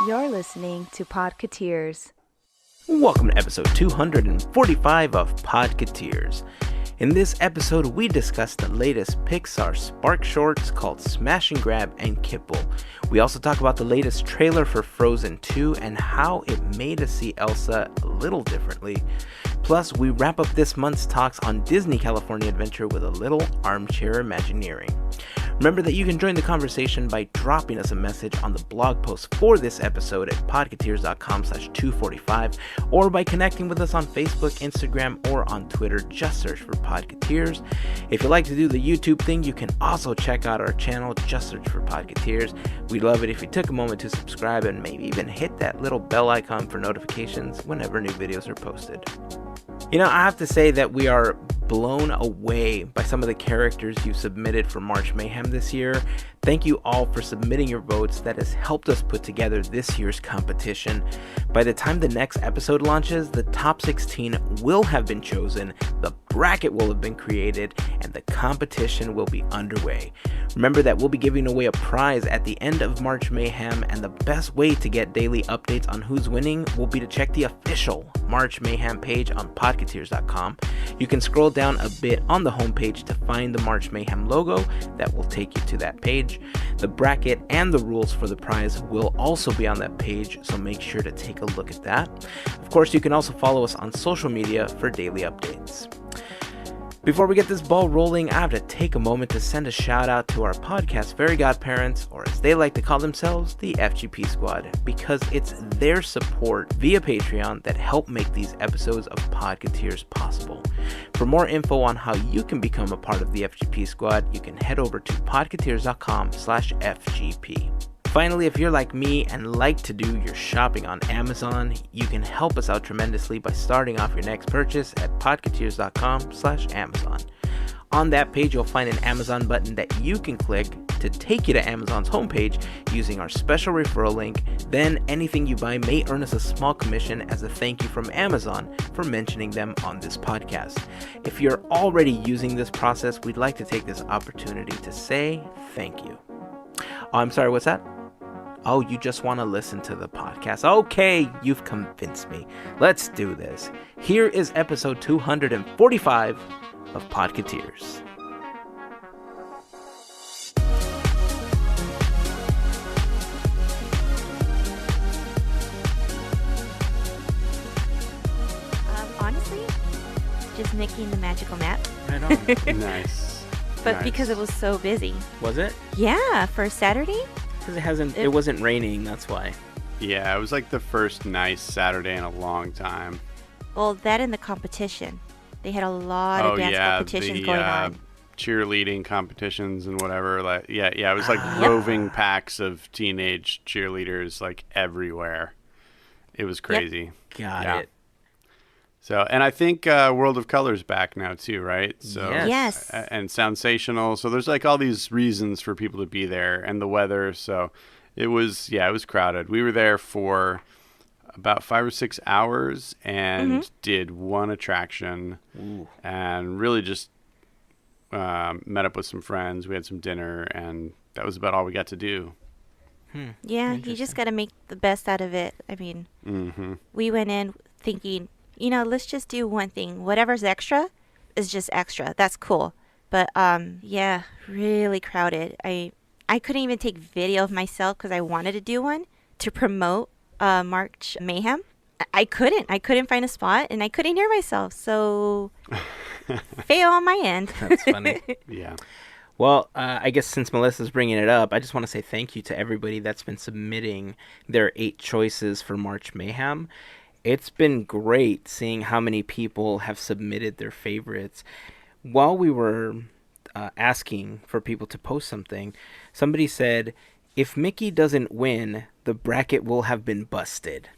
You're listening to Podketeers. Welcome to episode 245 of Podketeers. In this episode, we discuss the latest Pixar SparkShorts called Smash and Grab and Kitbull. We also talk about the latest trailer for Frozen 2 and how it made us see Elsa a little differently. Plus, we wrap up this month's talks on Disney California Adventure with a little Armchair Imagineering. Remember that you can join the conversation by dropping us a message on the blog post for this episode at podketeers.com/245 or by connecting with us on Facebook, Instagram, or on Twitter. Just search for Podketeers. If you like to do the YouTube thing, you can also check out our channel. Just search for Podketeers. We'd love it if you took a moment to subscribe and maybe even hit that little bell icon for notifications whenever new videos are posted. You know, I have to say that we are blown away by some of the characters you submitted for March Mayhem this year. Thank you all for submitting your votes. That has helped us put together this year's competition. By the time the next episode launches, the top 16 will have been chosen, the bracket will have been created, and the competition will be underway. Remember that we'll be giving away a prize at the end of March Mayhem, and the best way to get daily updates on who's winning will be to check the official March Mayhem page on podketeers.com. You can scroll down a bit on the homepage to find the March Mayhem logo that will take you to that page. The bracket and the rules for the prize will also be on that page, so make sure to take a look at that. Of course, you can also follow us on social media for daily updates. Before we get this ball rolling, I have to take a moment to send a shout out to our podcast Fairy Godparents, or as they like to call themselves, the FGP Squad, because it's their support via Patreon that help make these episodes of Podketeers possible. For more info on how you can become a part of the FGP Squad, you can head over to podketeers.com/FGP. Finally, if you're like me and like to do your shopping on Amazon, you can help us out tremendously by starting off your next purchase at podketeers.com/Amazon. On that page, you'll find an Amazon button that you can click to take you to Amazon's homepage using our special referral link. Then anything you buy may earn us a small commission as a thank you from Amazon for mentioning them on this podcast. If you're already using this process, we'd like to take this opportunity to say thank you. Oh, I'm sorry, what's that? Oh, you just want to listen to the podcast. Okay, you've convinced me. Let's do this. Here is episode 245 of Podketeers. Honestly, just making the magical map. Right on. Nice. But Nice. because it was so busy. Was it? Yeah, for Saturday. Because it wasn't raining, that's why. Yeah, it was like the first nice Saturday in a long time. Well, that and the competition. They had a lot of dance competitions going on. Cheerleading competitions and whatever. Like, yeah, it was like roving packs of teenage cheerleaders like everywhere. It was crazy. Got it. So, and I think World of Color's back now too, right? So, Yes. And Sensational. So there's like all these reasons for people to be there, and the weather. So it was crowded. We were there for about 5 or 6 hours and did one attraction. Ooh. And really just met up with some friends. We had some dinner, and that was about all we got to do. Yeah, you just got to make the best out of it. I mean, we went in thinking, let's just do one thing. Whatever's extra is just extra. That's cool. But, yeah, really crowded. I couldn't even take video of myself because I wanted to do one to promote March Mayhem. I couldn't find a spot, and I couldn't hear myself. So, fail on my end. That's funny. Yeah. Well, I guess since Melissa's bringing it up, I just want to say thank you to everybody that's been submitting their 8 choices for March Mayhem. It's been great seeing how many people have submitted their favorites. While we were asking for people to post something, somebody said, if Mickey doesn't win, the bracket will have been busted.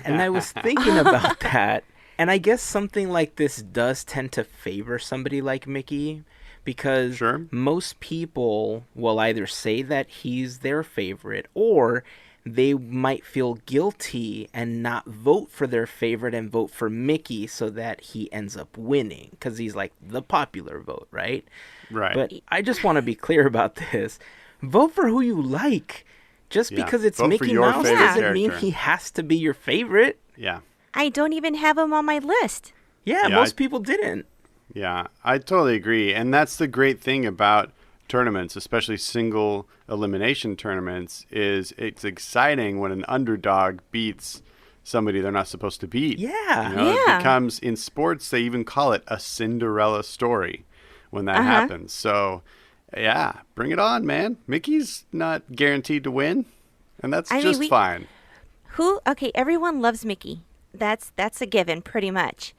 And I was thinking about that. And I guess something like this does tend to favor somebody like Mickey, because most people will either say that he's their favorite, or they might feel guilty and not vote for their favorite and vote for Mickey so that he ends up winning because he's like the popular vote, right? Right. But I just want to be clear about this. Vote for who you like. Just Yeah. because it's Vote for Mickey your Mouse favorite doesn't mean character. he has to be your favorite. Yeah. I don't even have him on my list. Yeah, Yeah, most people didn't. Yeah, I totally agree. And that's the great thing about tournaments, especially single elimination tournaments, is it's exciting when an underdog beats somebody they're not supposed to beat. Yeah. You know, Yeah. It becomes, in sports, they even call it a Cinderella story when that happens. So, yeah, bring it on, man. Mickey's not guaranteed to win, and that's just fine. Okay, everyone loves Mickey. That's a given, pretty much.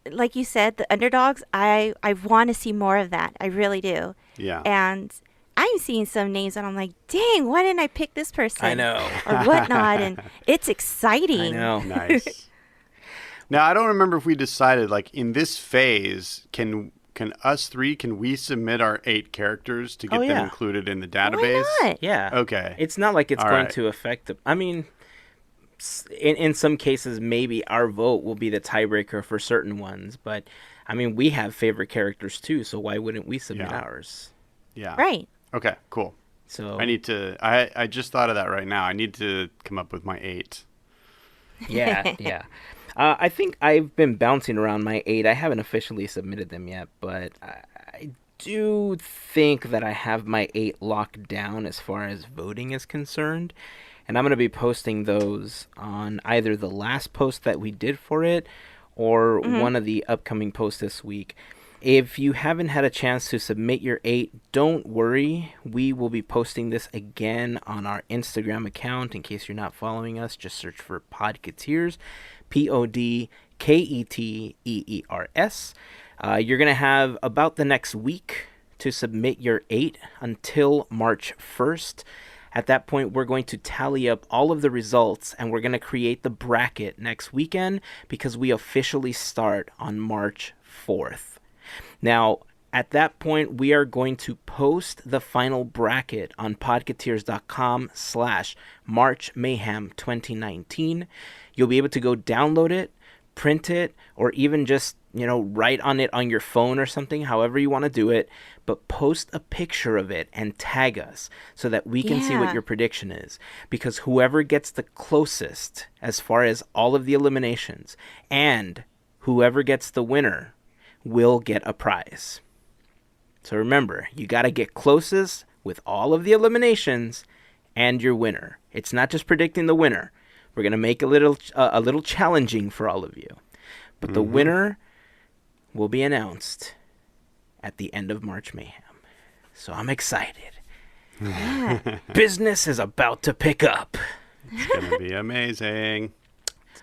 Like you said, the underdogs, I want to see more of that. I really do. Yeah. And I'm seeing some names and I'm like, dang, why didn't I pick this person? I know. Or whatnot. And it's exciting. I know. Nice. Now, I don't remember if we decided, like, in this phase, can us three, can we submit our 8 characters to get them included in the database? Why not? Yeah. Okay. It's not like it's All going right. to affect the... I mean, in some cases, maybe our vote will be the tiebreaker for certain ones. But, I mean, we have favorite characters, too. So why wouldn't we submit ours? Yeah. Right. Okay, cool. So I need to... I just thought of that right now. I need to come up with my 8. Yeah, yeah. I think I've been bouncing around my 8. I haven't officially submitted them yet, but I do think that I have my 8 locked down as far as voting is concerned. And I'm going to be posting those on either the last post that we did for it or one of the upcoming posts this week. If you haven't had a chance to submit your 8, don't worry. We will be posting this again on our Instagram account. In case you're not following us, just search for Podketeers, Podketeers. You're going to have about the next week to submit your 8 until March 1st. At that point, we're going to tally up all of the results, and we're going to create the bracket next weekend because we officially start on March 4th. Now, at that point, we are going to post the final bracket on podketeers.com/MarchMayhem2019. You'll be able to go download it, print it, or even just, write on it on your phone or something, however you want to do it. But post a picture of it and tag us so that we can see what your prediction is. Because whoever gets the closest as far as all of the eliminations and whoever gets the winner will get a prize. So remember, you got to get closest with all of the eliminations and your winner. It's not just predicting the winner. We're going to make a little challenging for all of you. But the winner will be announced at the end of March Mayhem. So I'm excited. Business is about to pick up. It's going to be amazing.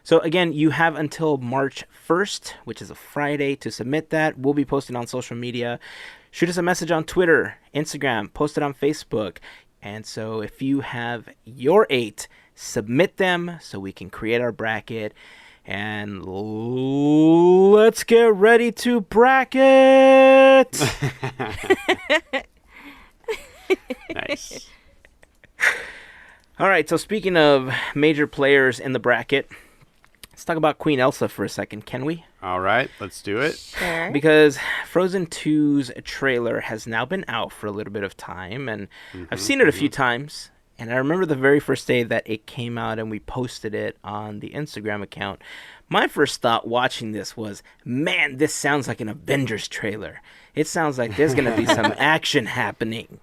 So again, you have until March 1st, which is a Friday, to submit that. We'll be posting on social media. Shoot us a message on Twitter, Instagram, post it on Facebook. And so if you have your 8, submit them so we can create our bracket. And let's get ready to bracket! Nice. All right, so speaking of major players in the bracket, let's talk about Queen Elsa for a second, can we? All right, let's do it. Sure. Because Frozen 2's trailer has now been out for a little bit of time, and I've seen it a few times. And I remember the very first day that it came out and we posted it on the Instagram account. My first thought watching this was, man, this sounds like an Avengers trailer. It sounds like there's going to be some action happening.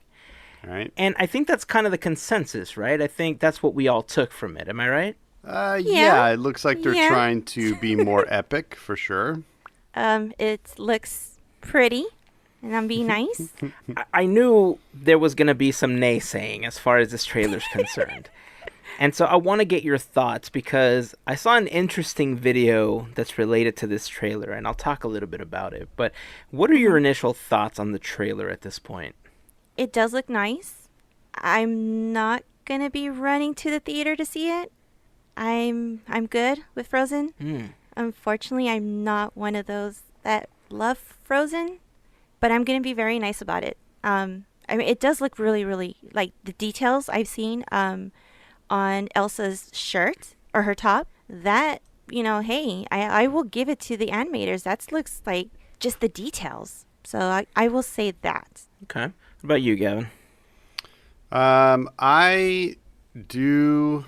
All right. And I think that's kind of the consensus, right? I think that's what we all took from it. Am I right? Yeah, it looks like they're trying to be more epic for sure. It looks pretty, and I'm being nice. I knew there was going to be some naysaying as far as this trailer's concerned. And so I want to get your thoughts because I saw an interesting video that's related to this trailer, and I'll talk a little bit about it. But what are your initial thoughts on the trailer at this point? It does look nice. I'm not going to be running to the theater to see it. I'm good with Frozen. Unfortunately, I'm not one of those that love Frozen, but I'm going to be very nice about it. I mean, it does look really, really, like the details I've seen on Elsa's shirt or her top, that, hey, I will give it to the animators. That looks like just the details. So I will say that. Okay. What about you, Gavin? I do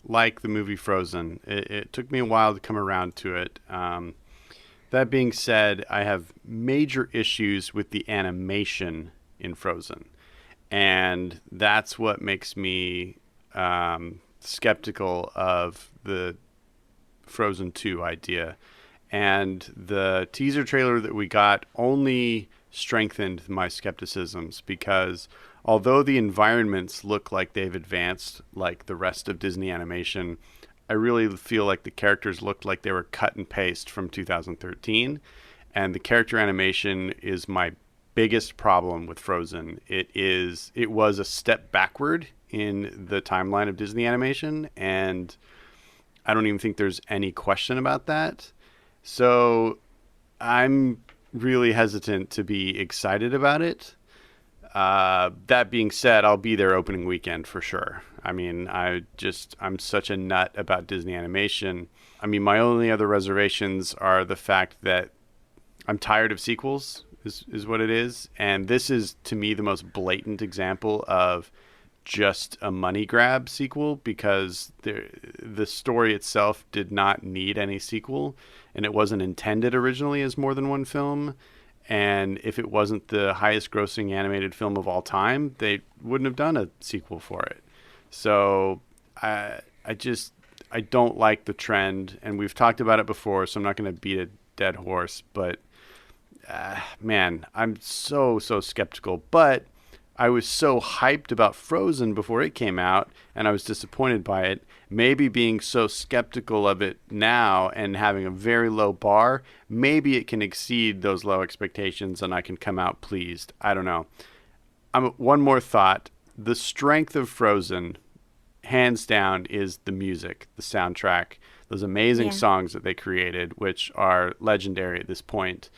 like the movie Frozen. It took me a while to come around to it. That being said, I have major issues with the animation in Frozen. And that's what makes me skeptical of the Frozen 2 idea. And the teaser trailer that we got only strengthened my skepticisms, because although the environments look like they've advanced like the rest of Disney animation, I really feel like the characters looked like they were cut and paste from 2013. And the character animation is my biggest problem with Frozen. It was a step backward in the timeline of Disney animation, and I don't even think there's any question about that. So I'm really hesitant to be excited about it. That being said, I'll be there opening weekend for sure. I mean, I'm such a nut about Disney animation. I mean, my only other reservations are the fact that I'm tired of sequels, is what it is. And this is, to me, the most blatant example of just a money grab sequel, because the story itself did not need any sequel, and it wasn't intended originally as more than one film. And if it wasn't the highest grossing animated film of all time, they wouldn't have done a sequel for it. So I don't like the trend, and we've talked about it before, so I'm not going to beat a dead horse, but man, I'm so skeptical. But I was so hyped about Frozen before it came out, and I was disappointed by it. Maybe being so skeptical of it now and having a very low bar, maybe it can exceed those low expectations and I can come out pleased. I don't know. One more thought. The strength of Frozen, hands down, is the music, the soundtrack, those amazing songs that they created, which are legendary at this point.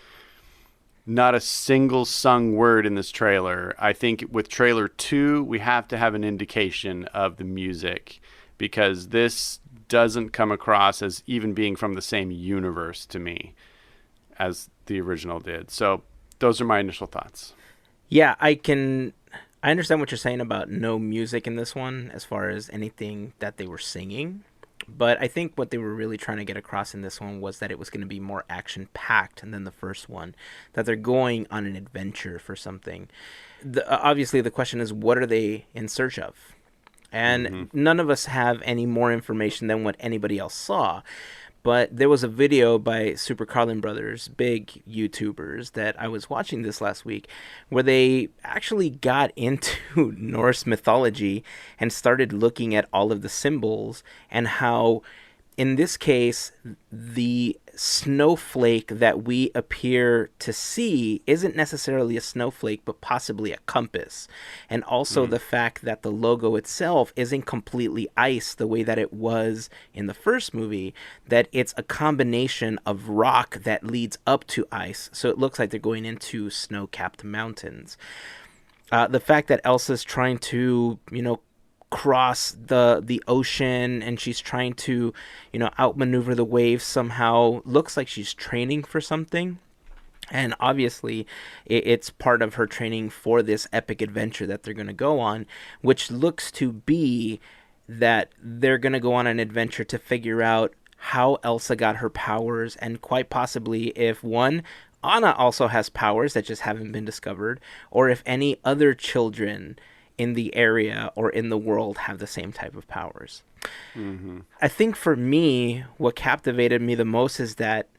Not a single sung word in this trailer. I think with trailer 2, we have to have an indication of the music, because this doesn't come across as even being from the same universe to me as the original did. So those are my initial thoughts. Yeah, I understand what you're saying about no music in this one as far as anything that they were singing. But I think what they were really trying to get across in this one was that it was going to be more action-packed than the first one, that they're going on an adventure for something. Obviously, the question is, what are they in search of? And none of us have any more information than what anybody else saw. But there was a video by Super Carlin Brothers, big YouTubers, that I was watching this last week, where they actually got into Norse mythology and started looking at all of the symbols and how, in this case, the snowflake that we appear to see isn't necessarily a snowflake, but possibly a compass. And also the fact that the logo itself isn't completely ice the way that it was in the first movie, that it's a combination of rock that leads up to ice. So it looks like they're going into snow-capped mountains. The fact that Elsa's trying to, cross the ocean, and she's trying to outmaneuver the waves somehow, looks like she's training for something. And obviously it's part of her training for this epic adventure that they're going to go on, which looks to be that they're going to go on an adventure to figure out how Elsa got her powers, and quite possibly if Anna also has powers that just haven't been discovered, or if any other children in the area or in the world have the same type of powers. I think for me, what captivated me the most is that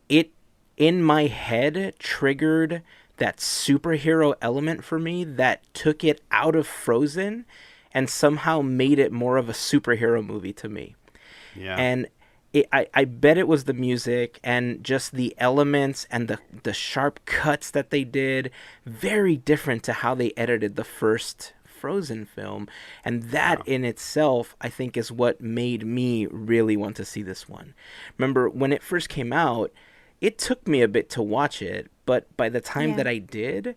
it, in my head, triggered that superhero element for me that took it out of Frozen and somehow made it more of a superhero movie to me. Yeah. And I bet it was the music and just the elements and the sharp cuts that they did, very different to how they edited the first Frozen film, and that in itself I think is what made me really want to see this one. Remember when it first came out, it took me a bit to watch it, but by the time that I did,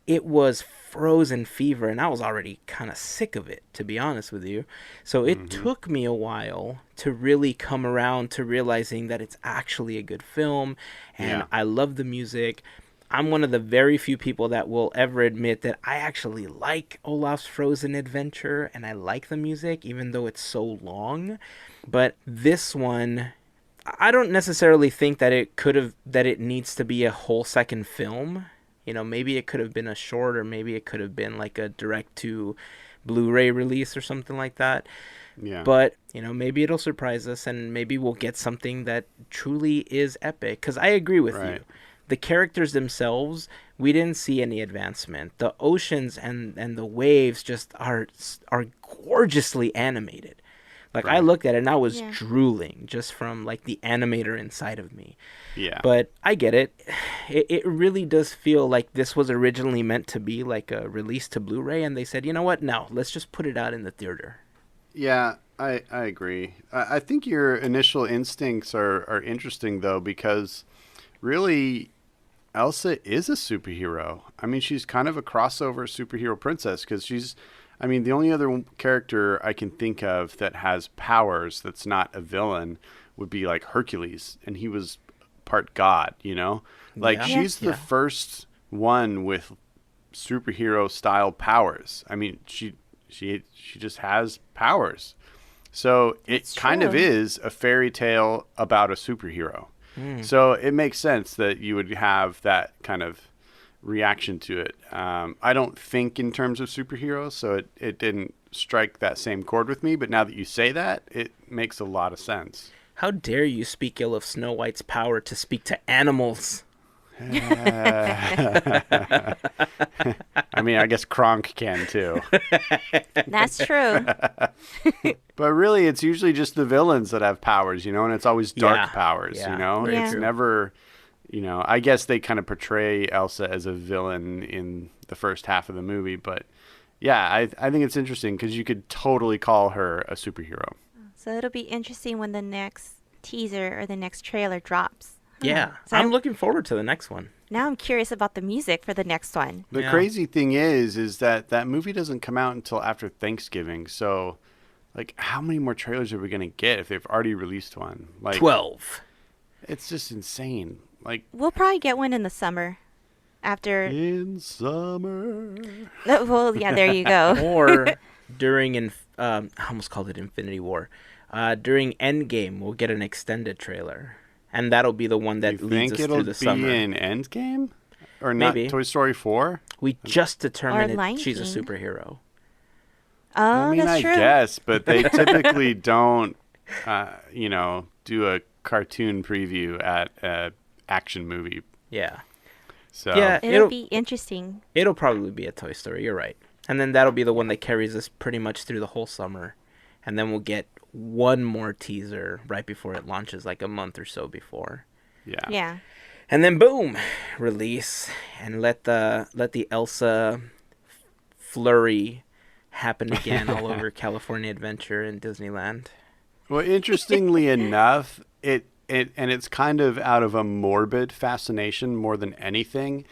it was Frozen fever, and I was already kind of sick of it, to be honest with you. So it took me a while to really come around to realizing that it's actually a good film, and I love the music. I'm one of the very few people that will ever admit that I actually like Olaf's Frozen Adventure, and I like the music, even though it's so long. But this one, I don't necessarily think that it needs to be a whole second film. You know, maybe it could have been a short, or maybe it could have been like a direct to Blu-ray release or something like that. Yeah. But, you know, maybe it'll surprise us, and maybe we'll get something that truly is epic. Because I agree with you. The characters themselves, we didn't see any advancement. The oceans and the waves just are gorgeously animated. Like, I looked at it and I was drooling just from, like, the animator inside of me. Yeah. But I get it. It really does feel like this was originally meant to be, like, a release to Blu-ray. And they said, you know what? No, let's just put it out in the theater. Yeah, I agree. I think your initial instincts are interesting, though, because really Elsa is a superhero. I mean, she's kind of a crossover superhero princess because the only other character I can think of that has powers that's not a villain would be like Hercules, and he was part god, you know? Like, she's the first one with superhero style powers. I mean, she just has powers. So it kind of is a fairy tale about a superhero. So it makes sense that you would have that kind of reaction to it. I don't think in terms of superheroes, so it didn't strike that same chord with me. But now that you say that, it makes a lot of sense. How dare you speak ill of Snow White's power to speak to animals? I mean, I guess Kronk can too. That's true. But really, it's usually just the villains that have powers, you know, and it's always dark powers, you know? Yeah. It's never, you know, I guess they kind of portray Elsa as a villain in the first half of the movie, but yeah, I think it's interesting because you could totally call her a superhero. So it'll be interesting when the next teaser or the next trailer drops. Yeah, So I'm looking forward to the next one. Now I'm curious about the music for the next one. The crazy thing is that movie doesn't come out until after Thanksgiving. So, like, how many more trailers are we going to get if they've already released one? Like 12. It's just insane. Like, We'll probably get one in the summer. After. in summer. Well, yeah, there you go. Or during, I almost called it Infinity War. During Endgame, we'll get an extended trailer. And that'll be the one that leads us through the summer. You think it'll be in Endgame? Or not Maybe. Toy Story 4? We just determined Lion she's a King. superhero. Oh, I mean, that's I true. guess, but they typically don't, do a cartoon preview at an action movie. Yeah. So Yeah, It'll be interesting. It'll probably be a Toy Story, you're right. And then that'll be the one that carries us pretty much through the whole summer. And then we'll get one more teaser right before it launches, like a month or so before. yeah. Yeah. And then boom, release, and let the Elsa flurry happen again all over California Adventure and Disneyland. Well, interestingly enough, it's kind of out of a morbid fascination more than anything.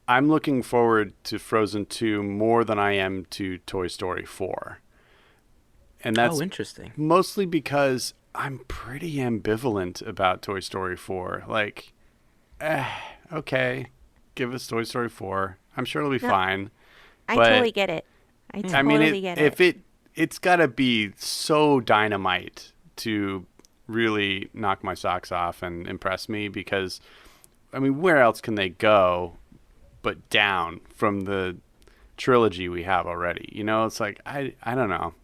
I'm looking forward to Frozen 2 more than I am to Toy Story 4. And that's interesting. mostly because I'm pretty ambivalent about Toy Story 4. Like, okay, give us Toy Story 4. I'm sure it'll be fine. I But- totally get it. I totally get it. if it's got to be so dynamite to really knock my socks off and impress me, because I mean, where else can they go but down from the trilogy we have already? You know, it's like I don't know.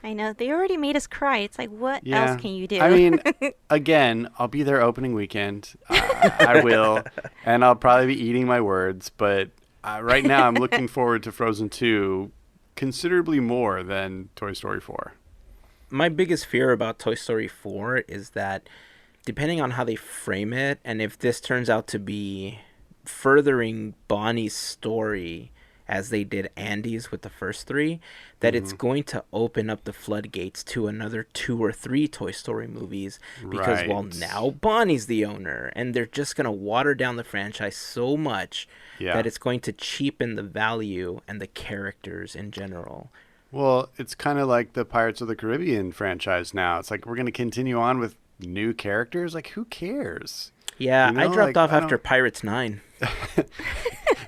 I know. They already made us cry. It's like, what else can you do? I mean, again, I'll be there opening weekend. I will, and I'll probably be eating my words. But right now, I'm looking forward to Frozen 2 considerably more than Toy Story 4. My biggest fear about Toy Story 4 is that depending on how they frame it, and if this turns out to be furthering Bonnie's story as they did Andy's with the first three, that it's going to open up the floodgates to another 2 or 3 Toy Story movies, because well, Right. now Bonnie's the owner, and they're just going to water down the franchise so much that it's going to cheapen the value and the characters in general. Well, it's kind of like the Pirates of the Caribbean franchise now. It's like, we're going to continue on with new characters. Like, who cares? Yeah, You know, I dropped like, off I after don't- Pirates 9.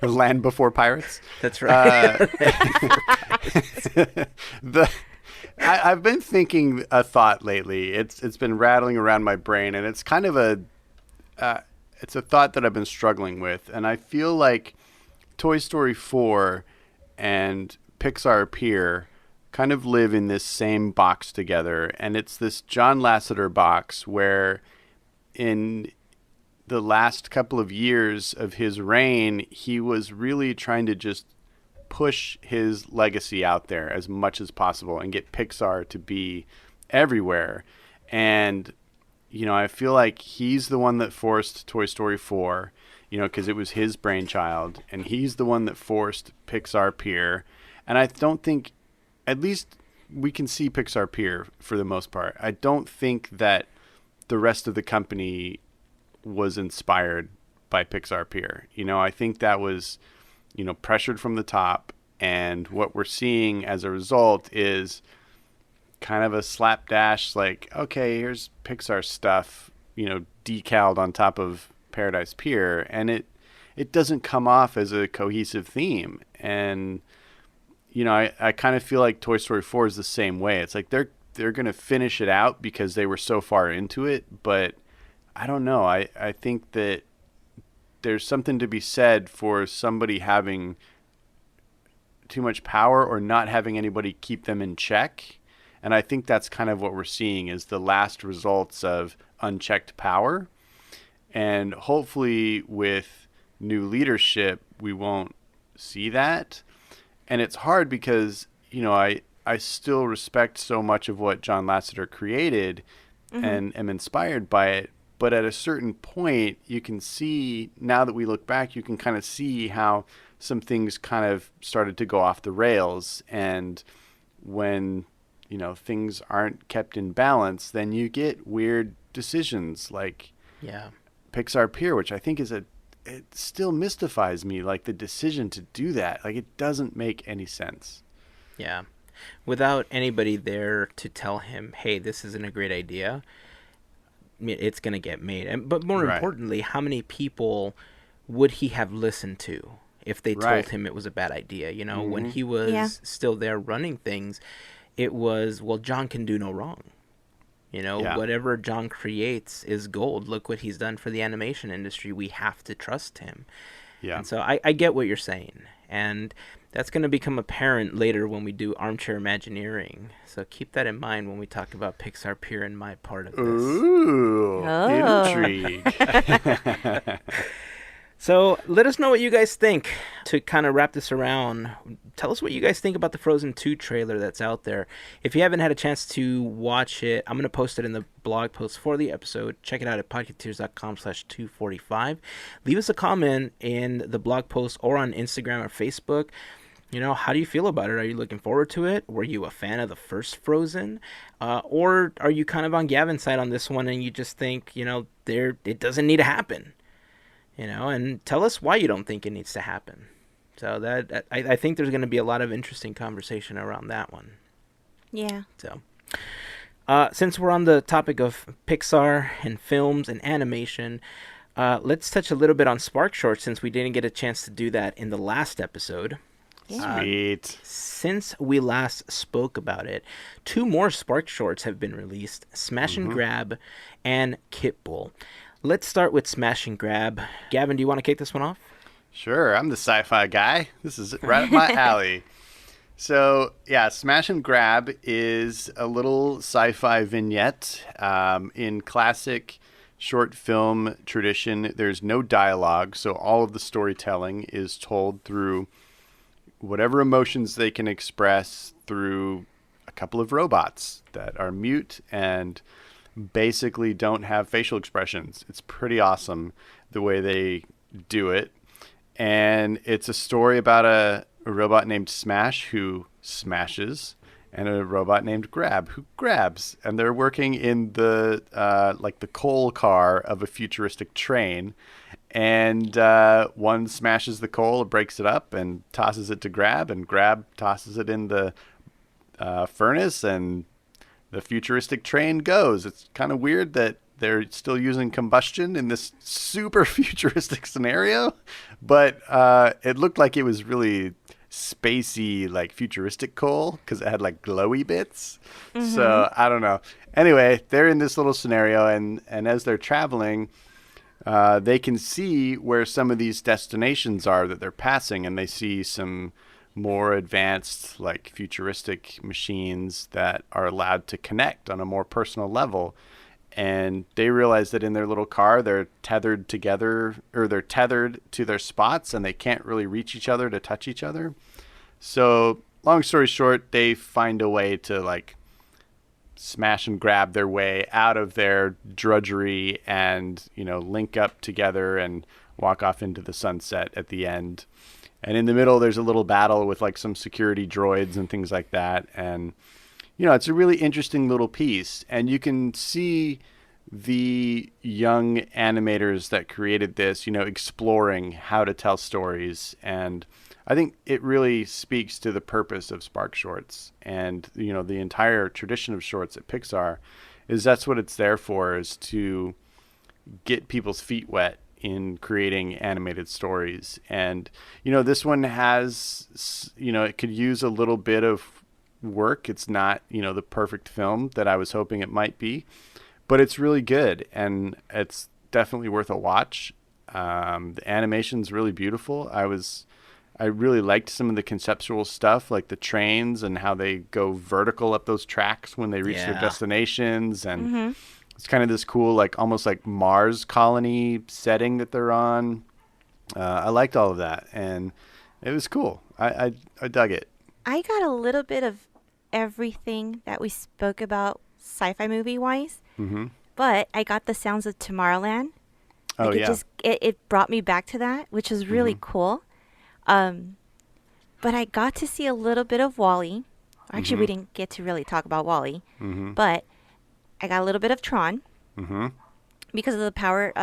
Land Before Pirates. That's right. I've been thinking a thought lately. It's been rattling around my brain, and it's kind of it's a thought that I've been struggling with, and I feel like Toy Story 4 and Pixar Pier kind of live in this same box together, and it's this John Lasseter box where in the last couple of years of his reign, he was really trying to just push his legacy out there as much as possible and get Pixar to be everywhere. And, I feel like he's the one that forced Toy Story 4, because it was his brainchild, and he's the one that forced Pixar Pier. And I don't think, at least we can see Pixar Pier for the most part. I don't think that the rest of the company was inspired by Pixar Pier. I think that was, pressured from the top. And what we're seeing as a result is kind of a slapdash, like, okay, here's Pixar stuff, decaled on top of Paradise Pier. And it doesn't come off as a cohesive theme. And I kind of feel like Toy Story 4 is the same way. It's like they're going to finish it out because they were so far into it. But I don't know. I think that there's something to be said for somebody having too much power or not having anybody keep them in check. And I think that's kind of what we're seeing is the last results of unchecked power. And hopefully with new leadership, we won't see that. And it's hard because, I still respect so much of what John Lasseter created and am inspired by it. But at a certain point, you can see, now that we look back, you can kind of see how some things kind of started to go off the rails. And when, things aren't kept in balance, then you get weird decisions like Pixar Pier, which I think is it still mystifies me, like the decision to do that. Like it doesn't make any sense. Yeah. Without anybody there to tell him, hey, this isn't a great idea, it's going to get made. But more importantly, how many people would he have listened to if they told him it was a bad idea? When he was still there running things, it was, well, John can do no wrong. Whatever John creates is gold. Look what he's done for the animation industry. We have to trust him. Yeah. And so I get what you're saying. And that's going to become apparent later when we do Armchair Imagineering. So keep that in mind when we talk about Pixar Pier and my part of this. Ooh, intrigue. So let us know what you guys think. To kind of wrap this around, tell us what you guys think about the Frozen 2 trailer that's out there. If you haven't had a chance to watch it, I'm going to post it in the blog post for the episode. Check it out at podketeers.com/245. Leave us a comment in the blog post or on Instagram or Facebook. How do you feel about it? Are you looking forward to it? Were you a fan of the first Frozen? Or are you kind of on Gavin's side on this one and you just think, it doesn't need to happen? And tell us why you don't think it needs to happen. So that I think there's going to be a lot of interesting conversation around that one. Yeah. So since we're on the topic of Pixar and films and animation, let's touch a little bit on SparkShorts since we didn't get a chance to do that in the last episode. Yeah. Sweet. Since we last spoke about it, 2 more SparkShorts have been released, Smash and Grab and Kitbull. Let's start with Smash and Grab. Gavin, do you want to kick this one off? Sure, I'm the sci-fi guy. This is right up my alley. So, yeah, Smash and Grab is a little sci-fi vignette. In classic short film tradition, there's no dialogue, so all of the storytelling is told through whatever emotions they can express through a couple of robots that are mute and basically don't have facial expressions. It's pretty awesome the way they do it. And it's a story about a robot named Smash who smashes and a robot named Grab who grabs. And they're working in the the coal car of a futuristic train. And one smashes the coal, breaks it up, and tosses it to Grab, and Grab tosses it in the furnace, and the futuristic train goes. It's kind of weird that they're still using combustion in this super futuristic scenario, but it looked like it was really spacey, like futuristic coal, because it had like glowy bits. So I don't know. Anyway, they're in this little scenario, and as they're traveling, they can see where some of these destinations are that they're passing, and they see some more advanced, like futuristic machines that are allowed to connect on a more personal level. And they realize that in their little car, they're tethered together, or they're tethered to their spots, and they can't really reach each other to touch each other. So long story short, they find a way to like smash and grab their way out of their drudgery and, link up together and walk off into the sunset at the end. And in the middle, there's a little battle with like some security droids and things like that. And, it's a really interesting little piece. And you can see the young animators that created this, exploring how to tell stories. And I think it really speaks to the purpose of SparkShorts and, the entire tradition of shorts at Pixar is that's what it's there for, is to get people's feet wet in creating animated stories. And, this one has, it could use a little bit of work. It's not, the perfect film that I was hoping it might be, but it's really good. And it's definitely worth a watch. The animation's really beautiful. I really liked some of the conceptual stuff, like the trains and how they go vertical up those tracks when they reach their destinations. And it's kind of this cool, like almost like Mars colony setting that they're on. I liked all of that, and it was cool. I dug it. I got a little bit of everything that we spoke about sci-fi movie-wise, but I got the sounds of Tomorrowland. It brought me back to that, which was really cool. But I got to see a little bit of WALL-E. Actually, we didn't get to really talk about WALL-E, but I got a little bit of Tron because of the power,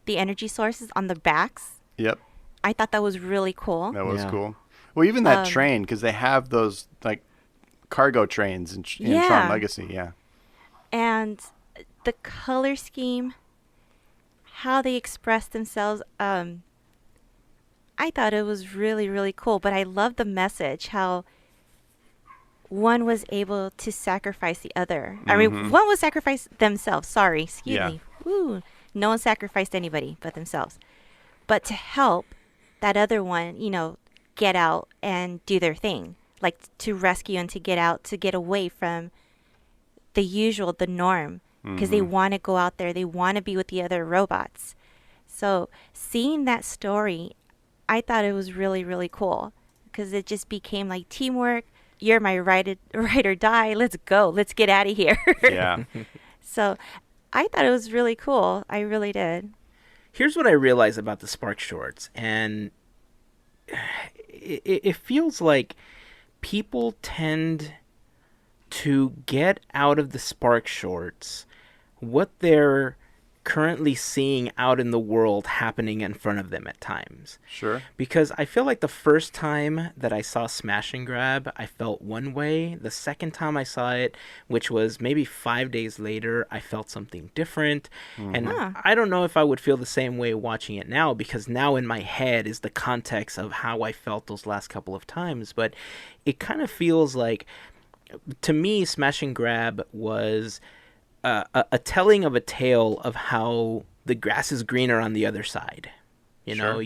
the energy sources on the backs. Yep. I thought that was really cool. That was cool. Well, even that train, because they have those like cargo trains in Tron Legacy, and the color scheme, how they express themselves, I thought it was really, really cool. But I love the message, how one was able to sacrifice the other. I mean, one was sacrifice themselves. Sorry, excuse me. Woo. No one sacrificed anybody but themselves. But to help that other one, get out and do their thing, like to rescue and to get out, to get away from the norm, because they want to go out there, they want to be with the other robots. So seeing that story, I thought it was really, really cool, because it just became like teamwork. You're my ride or die. Let's go. Let's get out of here. Yeah. So I thought it was really cool. I really did. Here's what I realized about the SparkShorts, and it feels like people tend to get out of the SparkShorts what they're currently seeing out in the world happening in front of them at times. Sure. Because I feel like the first time that I saw Smash and Grab, I felt one way. The second time I saw it, which was maybe 5 days later, I felt something different. And I don't know if I would feel the same way watching it now, because now in my head is the context of how I felt those last couple of times. But it kind of feels like, to me, Smash and Grab was a telling of a tale of how the grass is greener on the other side. You know,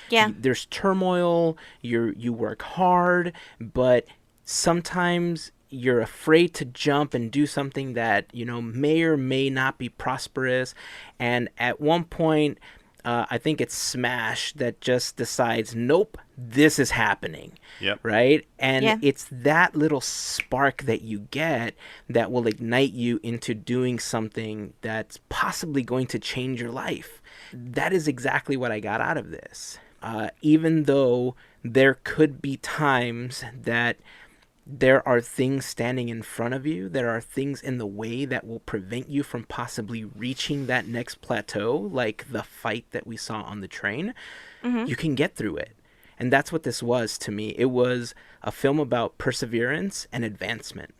there's turmoil, you work hard, but sometimes you're afraid to jump and do something that, may or may not be prosperous. And at one point, I think it's Smash that just decides, nope, this is happening. Yep. Right? And it's that little spark that you get that will ignite you into doing something that's possibly going to change your life. That is exactly what I got out of this. Even though there could be times that there are things standing in front of you, there are things in the way that will prevent you from possibly reaching that next plateau, like the fight that we saw on the train, you can get through it. And that's what this was to me. It was a film about perseverance and advancement.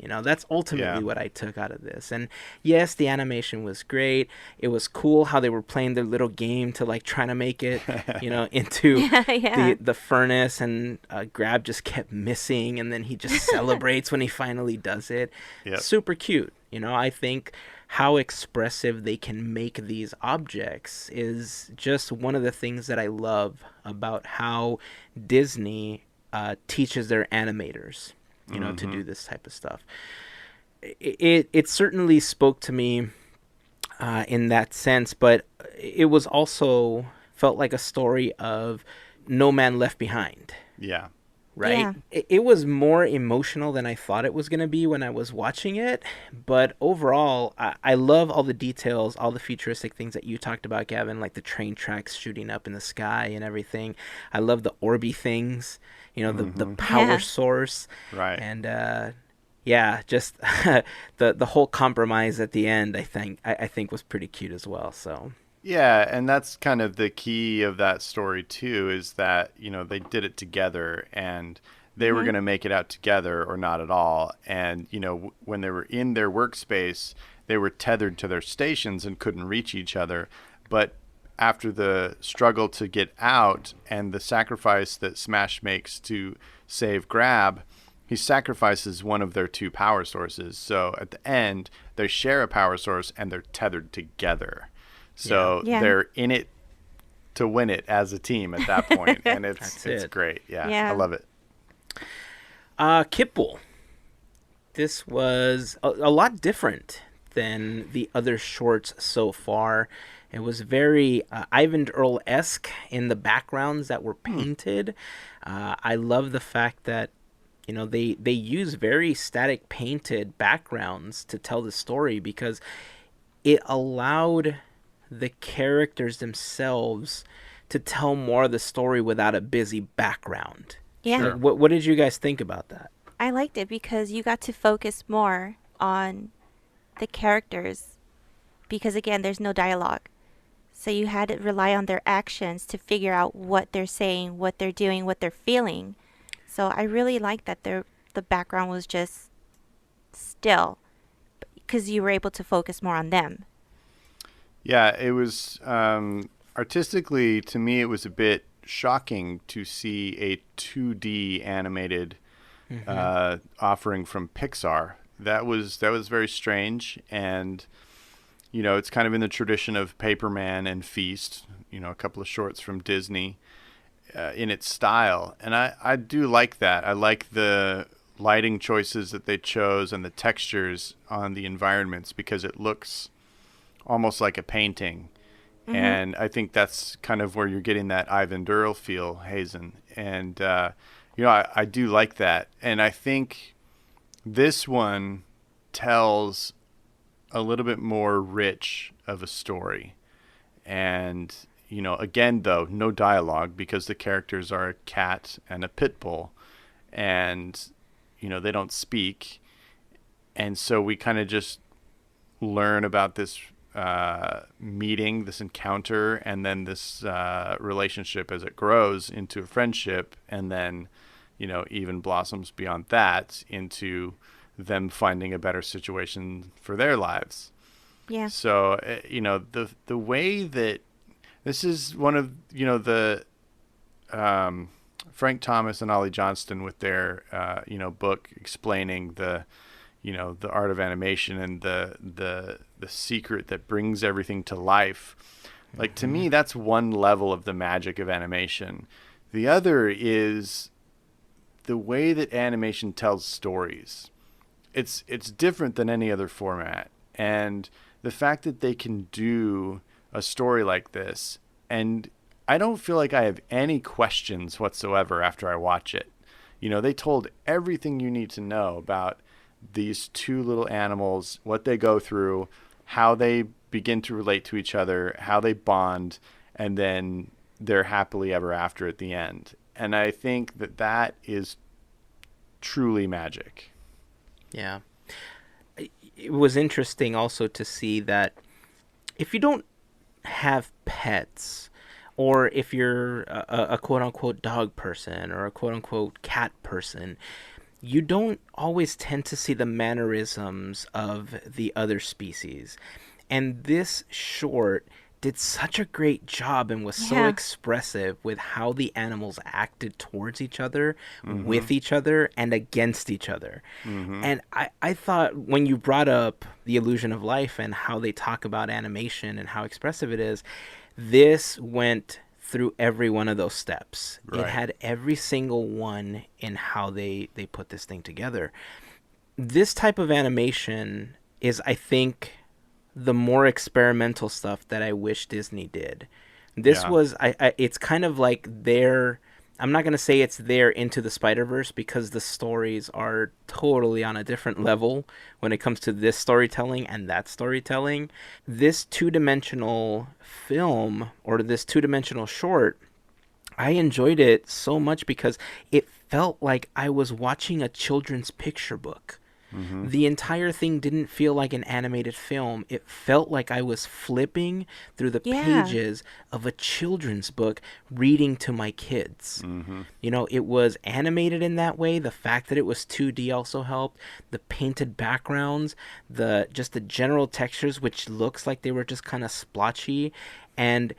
That's ultimately what I took out of this. And yes, the animation was great. It was cool how they were playing their little game to like trying to make it, into the furnace, and Grab just kept missing, and then he just celebrates when he finally does it. Yep. Super cute. I think how expressive they can make these objects is just one of the things that I love about how Disney teaches their animators, to do this type of stuff. It certainly spoke to me in that sense, but it was also felt like a story of no man left behind. Yeah. Right? Yeah. It was more emotional than I thought it was going to be when I was watching it. But overall, I love all the details, all the futuristic things that you talked about, Gavin, like the train tracks shooting up in the sky and everything. I love the orby things, the power source. Right. And, just the whole compromise at the end, I think was pretty cute as well. So. Yeah, and that's kind of the key of that story too, is that, they did it together, and they were going to make it out together or not at all. And, when they were in their workspace, they were tethered to their stations and couldn't reach each other. But after the struggle to get out and the sacrifice that Smash makes to save Grab, he sacrifices one of their two power sources. So at the end, they share a power source and they're tethered together. So they're in it to win it as a team at that point, and it's great. Yeah, I love it. Kitbull. This was a lot different than the other shorts so far. It was very Ivan Earl-esque in the backgrounds that were painted. I love the fact that they use very static painted backgrounds to tell the story, because it allowed the characters themselves to tell more of the story without a busy background. Yeah. Sure. What did you guys think about that? I liked it because you got to focus more on the characters, because again, there's no dialogue. So you had to rely on their actions to figure out what they're saying, what they're doing, what they're feeling. So I really liked that the background was just still, because you were able to focus more on them. Yeah, it was artistically, to me, it was a bit shocking to see a 2D animated offering from Pixar. That was very strange, and it's kind of in the tradition of Paperman and Feast, a couple of shorts from Disney in its style, and I do like that. I like the lighting choices that they chose and the textures on the environments, because it looks almost like a painting. And I think that's kind of where you're getting that Ivan Durrell feel, Hazen. And, I do like that. And I think this one tells a little bit more rich of a story. And, again, though, no dialogue, because the characters are a cat and a pit bull. And, they don't speak. And so we kind of just learn about this meeting, this encounter, and then this relationship as it grows into a friendship, and then even blossoms beyond that into them finding a better situation for their lives. Yeah. So the way that this is one of the Frank Thomas and Ollie Johnston with their book explaining the art of animation and the secret that brings everything to life. Like, to me, that's one level of the magic of animation. The other is the way that animation tells stories. It's different than any other format. And the fact that they can do a story like this, and I don't feel like I have any questions whatsoever after I watch it. They told everything you need to know about these two little animals, what they go through, how they begin to relate to each other, how they bond, and then they're happily ever after at the end. And I think that is truly magic. Yeah. It was interesting also to see that if you don't have pets, or if you're a quote-unquote dog person or a quote-unquote cat person, you don't always tend to see the mannerisms of the other species. And this short did such a great job and was so expressive with how the animals acted towards each other, with each other, and against each other. And I thought when you brought up the illusion of life and how they talk about animation and how expressive it is, this went through every one of those steps. Right. It had every single one in how they put this thing together. This type of animation is, I think, the more experimental stuff that I wish Disney did. This was, it's kind of like their, I'm not going to say it's their Into the Spider-Verse, because the stories are totally on a different level when it comes to this storytelling and that storytelling. This two-dimensional film, or this two-dimensional short, I enjoyed it so much because it felt like I was watching a children's picture book. The entire thing didn't feel like an animated film. It felt like I was flipping through the pages of a children's book reading to my kids. You know, it was animated in that way. The fact that it was 2D also helped. The painted backgrounds, just the general textures, which looks like they were just kind of splotchy. And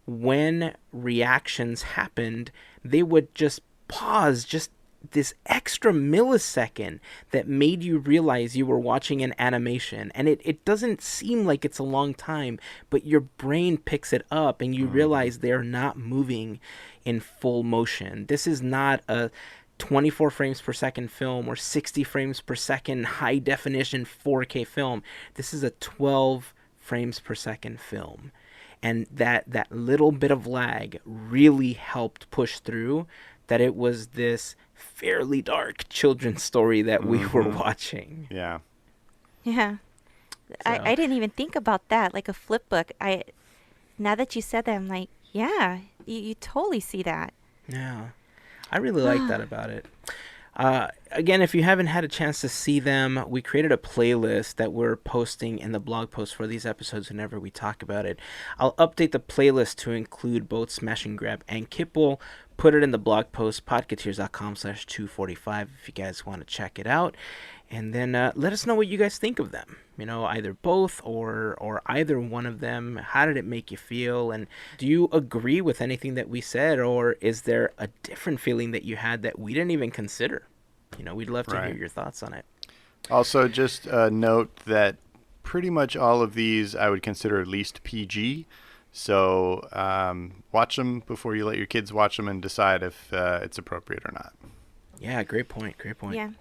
when reactions happened, they would just pause just this extra millisecond that made you realize you were watching an animation. And it doesn't seem like it's a long time, but your brain picks it up and you realize they're not moving in full motion. This is not a 24 frames per second film or 60 frames per second high definition 4K film. This is a 12 frames per second film. And that little bit of lag really helped push through that it was this fairly dark children's story that we were watching. Yeah. So. I didn't even think about that, like a flip book. Now that you said that, I'm like, yeah, you totally see that. Yeah. I really like that about it. Again, if you haven't had a chance to see them, we created a playlist that we're posting in the blog post for these episodes whenever we talk about it. I'll update the playlist to include both Smash and Grab and Kitbull. Put it in the blog post, podketeers.com/245 if you guys want to check it out. And then let us know what you guys think of them. You know, either both or either one of them. How did it make you feel? And do you agree with anything that we said? Or is there a different feeling that you had that we didn't even consider? You know, we'd love to hear your thoughts on it. Also, just note that pretty much all of these I would consider at least PG. So watch them before you let your kids watch them and decide if it's appropriate or not. Yeah, great point. Great point. Yeah.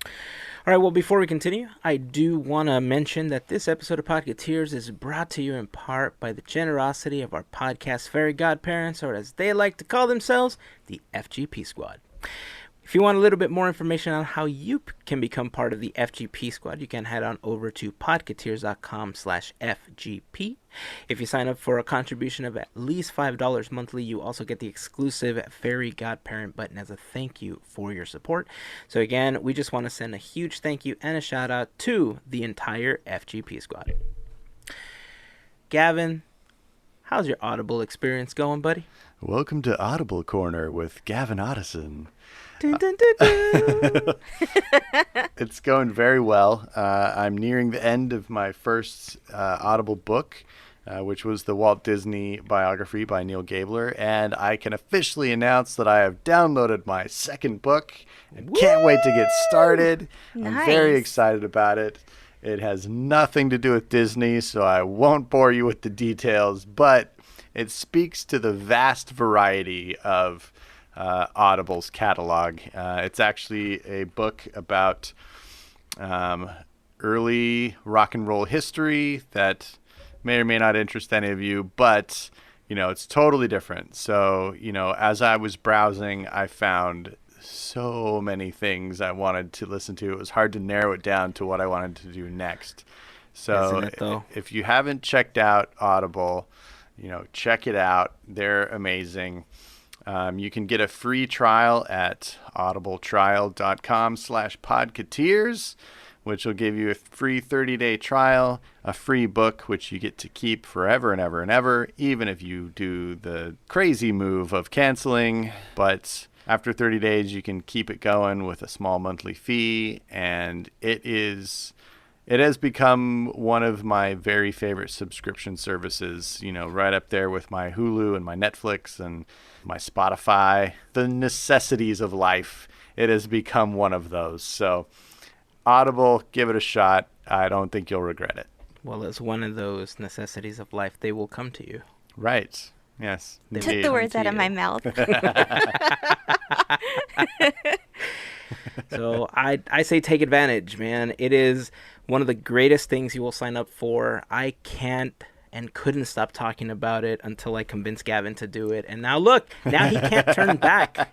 All right, well, before we continue, I do want to mention that this episode of Podketeers is brought to you in part by the generosity of our podcast Fairy Godparents, or as they like to call themselves, the FGP Squad. If you want a little bit more information on how you can become part of the FGP Squad, you can head on over to podketeers.com/FGP. If you sign up for a contribution of at least $5 monthly, you also get the exclusive Fairy Godparent button as a thank you for your support. So again, we just want to send a huge thank you and a shout out to the entire FGP Squad. Gavin, how's your Audible experience going, buddy? Welcome to Audible Corner with Gavin Otteson. Dun, dun, dun, dun. It's going very well. I'm nearing the end of my first Audible book, which was the Walt Disney biography by Neil Gabler, and I can officially announce that I have downloaded my second book and can't wait to get started. Nice. I'm very excited about it. It has nothing to do with Disney, so I won't bore you with the details, but it speaks to the vast variety of Audible's catalog. It's actually a book about early rock and roll history that may or may not interest any of you, but you know, it's totally different. So, you know, as I was browsing, I found so many things I wanted to listen to. It was hard to narrow it down to what I wanted to do next. So if you haven't checked out Audible, you know, check it out. They're amazing. You can get a free trial at audibletrial.com/podketeers, which will give you a free 30-day trial, a free book, which you get to keep forever and ever and ever, even if you do the crazy move of canceling. But After 30 days, you can keep it going with a small monthly fee, and it has become one of my very favorite subscription services, right up there with my Hulu and my Netflix and my Spotify. The necessities of life, it has become one of those. So Audible, give it a shot. I don't think you'll regret it. Well, as one of those necessities of life, they will come to you. Right. Yes. Took the words out of my mouth. So I say take advantage, man. It is one of the greatest things you will sign up for. I can't and couldn't stop talking about it until I convinced Gavin to do it. And now look, now he can't turn back.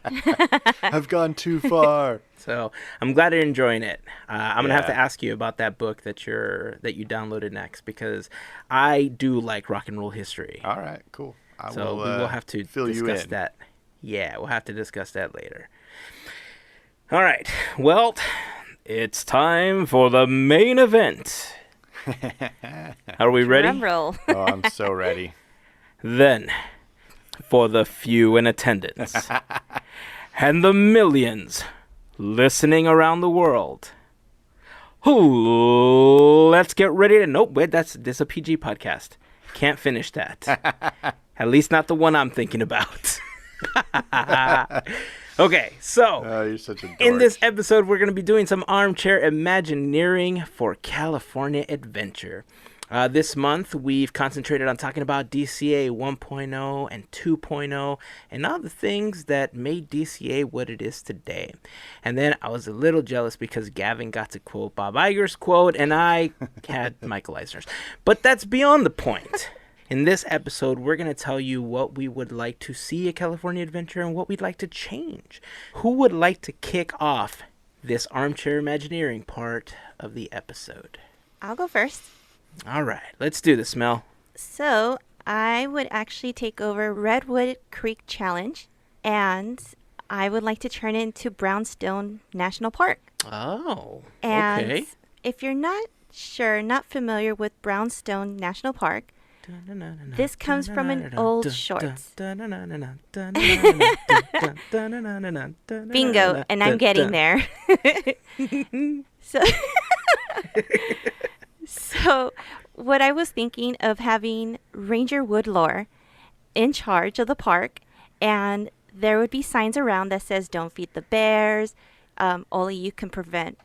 I've gone too far. So I'm glad you're enjoying it. I'm gonna have to ask you about that book that you downloaded next, because I do like rock and roll history. All right, cool. We will have to discuss that. Yeah, we'll have to discuss that later. All right. Well, it's time for the main event. Are we ready? Drum roll. Oh, I'm so ready. Then, for the few in attendance and the millions listening around the world, let's get ready to... Nope, wait, this is a PG podcast. Can't finish that. At least not the one I'm thinking about. Okay, so you're such a dork. In this episode, we're going to be doing some Armchair Imagineering for California Adventure. This month, we've concentrated on talking about DCA 1.0 and 2.0 and all the things that made DCA what it is today. And then I was a little jealous because Gavin got to quote Bob Iger's quote and I had Michael Eisner's. But that's beyond the point. In this episode, we're going to tell you what we would like to see at California Adventure and what we'd like to change. Who would like to kick off this Armchair Imagineering part of the episode? I'll go first. All right, let's do this, Mel. So I would actually take over Redwood Creek Challenge, and I would like to turn it into Brownstone National Park. Oh, and okay. If you're not familiar with Brownstone National Park, this comes from an old shorts. Bingo, and I'm getting there. So what I was thinking of having Ranger Woodlore in charge of the park, and there would be signs around that says don't feed the bears, only you can prevent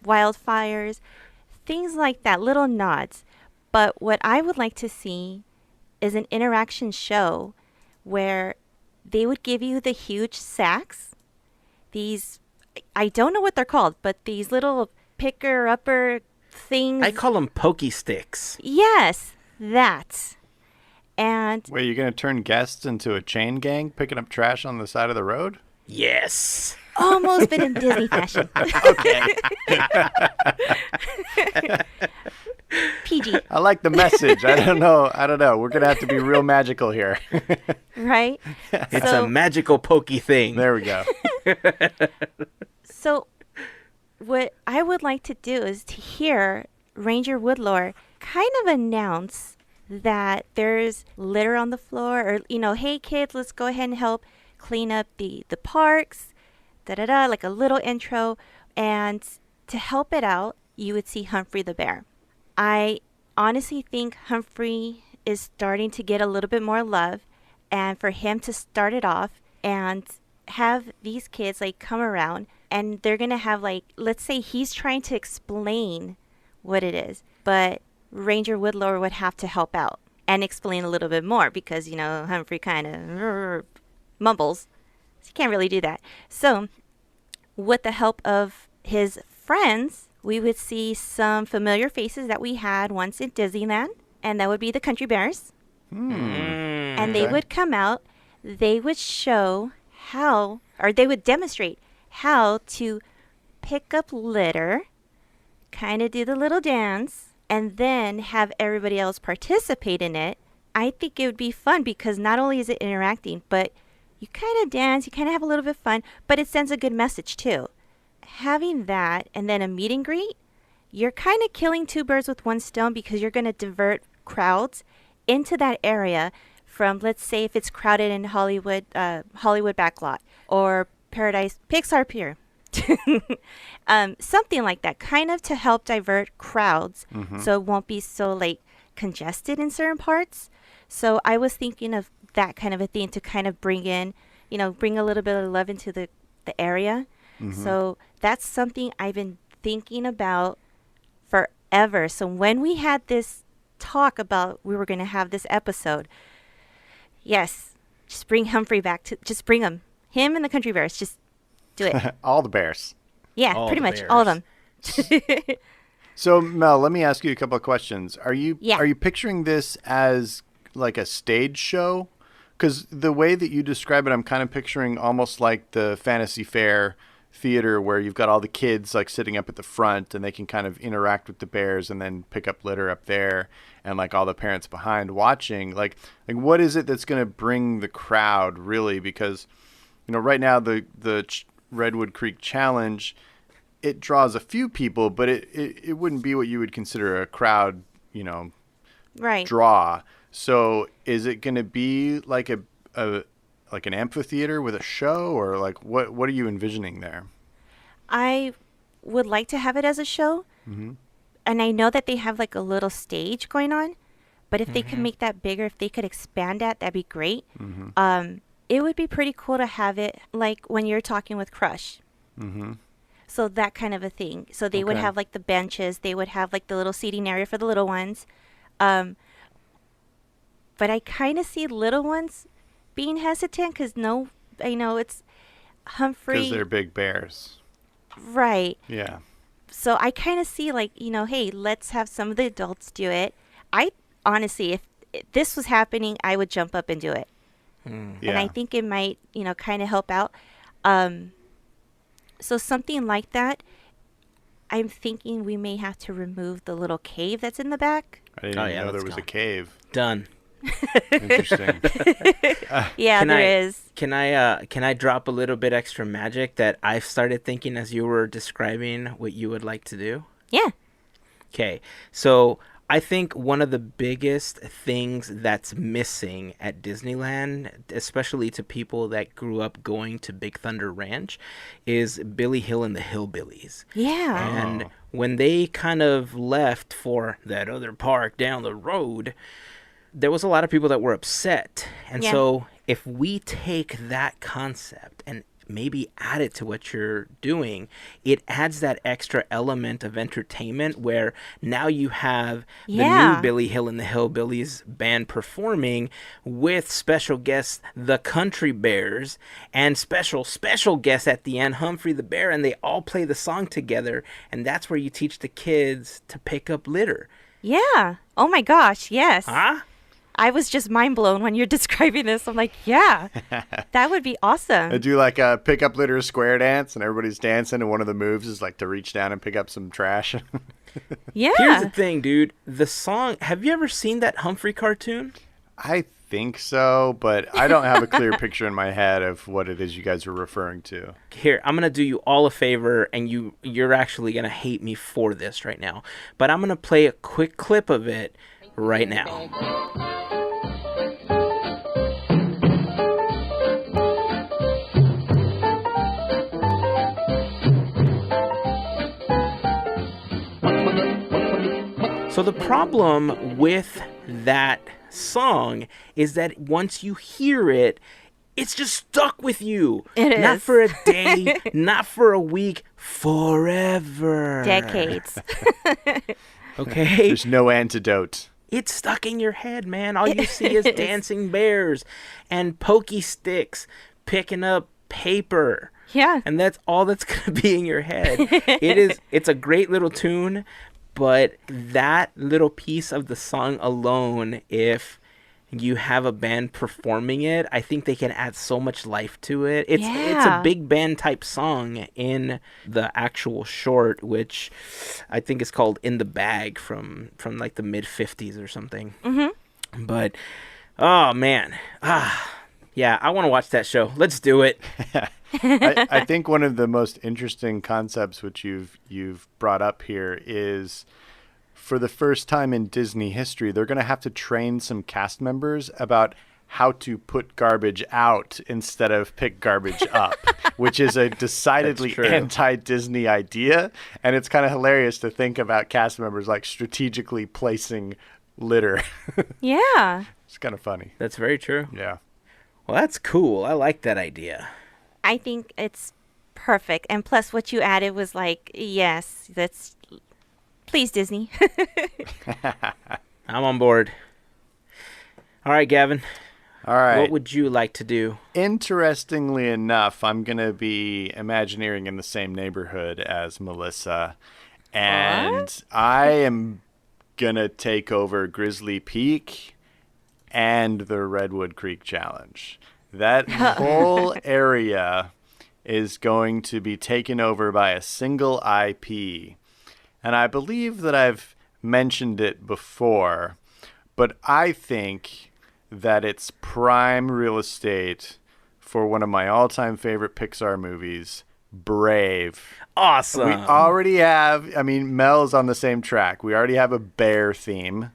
wildfires, things like that, little nods. But what I would like to see is an interaction show where they would give you the huge sacks. These, I don't know what they're called, but these little picker-upper things. I call them pokey sticks. Yes, that. And wait, you're going to turn guests into a chain gang picking up trash on the side of the road? Yes. Almost, but in Disney fashion. Okay. PG. I like the message. I don't know. We're going to have to be real magical here. Right? It's a magical pokey thing. There we go. So what I would like to do is to hear Ranger Woodlore kind of announce that there's litter on the floor, or, hey kids, let's go ahead and help clean up the parks, like a little intro. And to help it out, you would see Humphrey the bear. I honestly think Humphrey is starting to get a little bit more love, and for him to start it off and have these kids come around, and they're going to have let's say he's trying to explain what it is, but Ranger Woodlore would have to help out and explain a little bit more because, Humphrey kind of mumbles. So he can't really do that. So with the help of his friends, we would see some familiar faces that we had once in Disneyland, and that would be the Country Bears. And they would come out, they would show how, or they would demonstrate how to pick up litter, kind of do the little dance, and then have everybody else participate in it. I think it would be fun because not only is it interacting, but you kind of dance, you kind of have a little bit of fun, but it sends a good message too. Having that and then a meet and greet, you're kind of killing two birds with one stone because you're going to divert crowds into that area from, let's say, if it's crowded in Hollywood backlot, or Pixar Pier. Something like that, kind of to help divert crowds, so it won't be so like congested in certain parts. So I was thinking of that kind of a thing to kind of bring in, bring a little bit of love into the area. So that's something I've been thinking about forever. So when we had this talk about we were going to have this episode, yes, just bring Humphrey back just bring him and the country bears, just do it. All the bears. Yeah, All pretty the much bears. all of them. So Mel, let me ask you a couple of questions. Are you Yeah. picturing this as like a stage show? Because the way that you describe it, I'm kind of picturing almost like the Fantasy Fair theater where you've got all the kids like sitting up at the front and they can kind of interact with the bears and then pick up litter up there, and like all the parents behind watching. Like what is it that's going to bring the crowd really? Because right now the Redwood Creek Challenge, it draws a few people, but it wouldn't be what you would consider a crowd, Right. draw. So is it going to be like an amphitheater with a show, or like what are you envisioning there? I would like to have it as a show. And I know that they have like a little stage going on, but if they could make that bigger, if they could expand that'd be great. It would be pretty cool to have it like when you're talking with Crush. So that kind of a thing. So they would Okay. have like the benches, they would have like the little seating area for the little ones. But I kind of see little ones being hesitant because I know it's Humphrey. Because they're big bears. Right. Yeah. So I kind of see like, hey, let's have some of the adults do it. I honestly, if this was happening, I would jump up and do it. And I think it might, kind of help out. So something like that, I'm thinking we may have to remove the little cave that's in the back. I didn't even know there was a cave. Done. Interesting. Yeah, there is. Can I drop a little bit extra magic that I've started thinking as you were describing what you would like to do? Yeah. Okay, so I think one of the biggest things that's missing at Disneyland, especially to people that grew up going to Big Thunder Ranch, is Billy Hill and the Hillbillies. Yeah. And when they kind of left for that other park down the road, there was a lot of people that were upset. And Yeah. so if we take that concept and maybe add it to what you're doing, it adds that extra element of entertainment where now you have the Yeah. new Billy Hill and the Hillbillies band performing with special guests, the Country Bears, and special guests at the end, Humphrey the Bear, and they all play the song together. And that's where you teach the kids to pick up litter. Yeah. Oh my gosh. Yes. Huh? I was just mind blown when you're describing this. I'm like, yeah, that would be awesome. I do like a pick up litter square dance, and everybody's dancing, and one of the moves is like to reach down and pick up some trash. Yeah. Here's the thing, dude. The song, have you ever seen that Humphrey cartoon? I think so, but I don't have a clear picture in my head of what it is you guys are referring to. Here, I'm going to do you all a favor, and you're actually going to hate me for this right now. But I'm going to play a quick clip of it right now. So the problem with that song is that once you hear it, it's just stuck with you. It Not is. for a day, not for a week, forever. Decades. Okay? There's no antidote. It's stuck in your head, man. All you see is dancing bears and pokey sticks picking up paper. Yeah. And that's all that's going to be in your head. It's a great little tune, but that little piece of the song alone, if you have a band performing it, I think they can add so much life to it. It's a big band type song in the actual short, which I think is called In the Bag from like the mid 50s or something. Mm-hmm. But oh man. Yeah, I want to watch that show. Let's do it. I think one of the most interesting concepts which you've brought up here is, for the first time in Disney history, they're going to have to train some cast members about how to put garbage out instead of pick garbage up, which is a decidedly anti-Disney idea. And it's kind of hilarious to think about cast members like strategically placing litter. Yeah. It's kind of funny. That's very true. Yeah. Well, that's cool. I like that idea. I think it's perfect. And plus what you added was like, yes, that's... Please, Disney. I'm on board. All right, Gavin. All right. What would you like to do? Interestingly enough, I'm going to be Imagineering in the same neighborhood as Melissa. And I am going to take over Grizzly Peak and the Redwood Creek Challenge. That whole area is going to be taken over by a single IP. And I believe that I've mentioned it before, but I think that it's prime real estate for one of my all-time favorite Pixar movies, Brave. Awesome. We already have, Mel's on the same track. We already have a bear theme.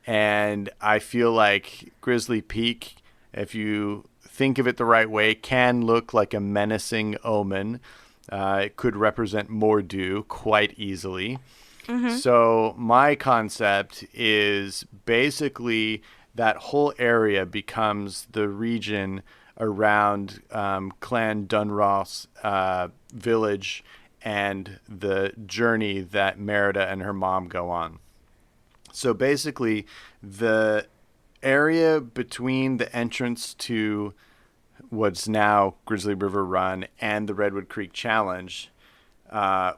And I feel like Grizzly Peak, if you think of it the right way, can look like a menacing omen. It could represent Mordu quite easily. Mm-hmm. So my concept is basically that whole area becomes the region around Clan Dunross village and the journey that Merida and her mom go on. So basically, the area between the entrance to what's now Grizzly River Run and the Redwood Creek Challenge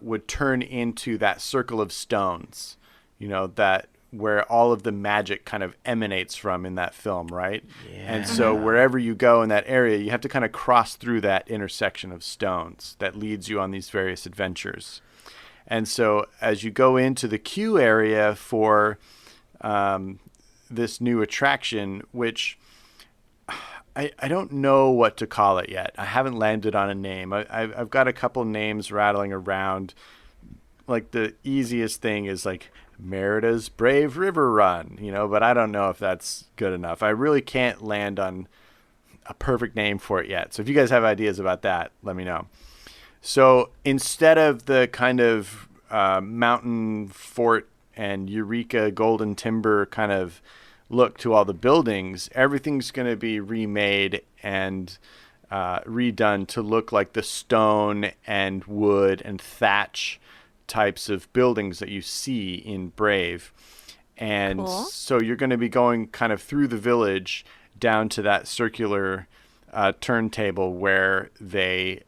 would turn into that circle of stones, that where all of the magic kind of emanates from in that film, right? Yeah. And so wherever you go in that area, you have to kind of cross through that intersection of stones that leads you on these various adventures. And so as you go into the queue area for this new attraction, which I don't know what to call it yet. I haven't landed on a name. I've got a couple names rattling around. Like the easiest thing is like Merida's Brave River Run, but I don't know if that's good enough. I really can't land on a perfect name for it yet. So if you guys have ideas about that, let me know. So instead of the kind of mountain fort and Eureka Golden Timber kind of look to all the buildings, everything's going to be remade and redone to look like the stone and wood and thatch types of buildings that you see in Brave. And so you're going to be going kind of through the village down to that circular turntable where they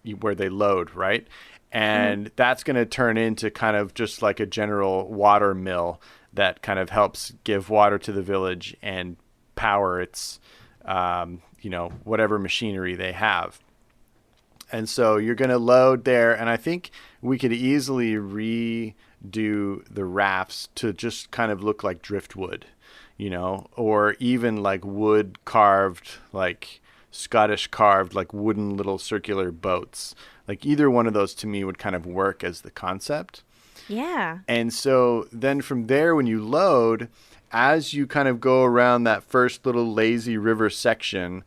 load, right? And that's going to turn into kind of just like a general water mill that kind of helps give water to the village and power its, whatever machinery they have. And so you're going to load there, and I think we could easily redo the rafts to just kind of look like driftwood, or even like wood carved, like Scottish carved, like wooden little circular boats. Like either one of those to me would kind of work as the concept. Yeah. And so then from there, when you load, as you kind of go around that first little lazy river section,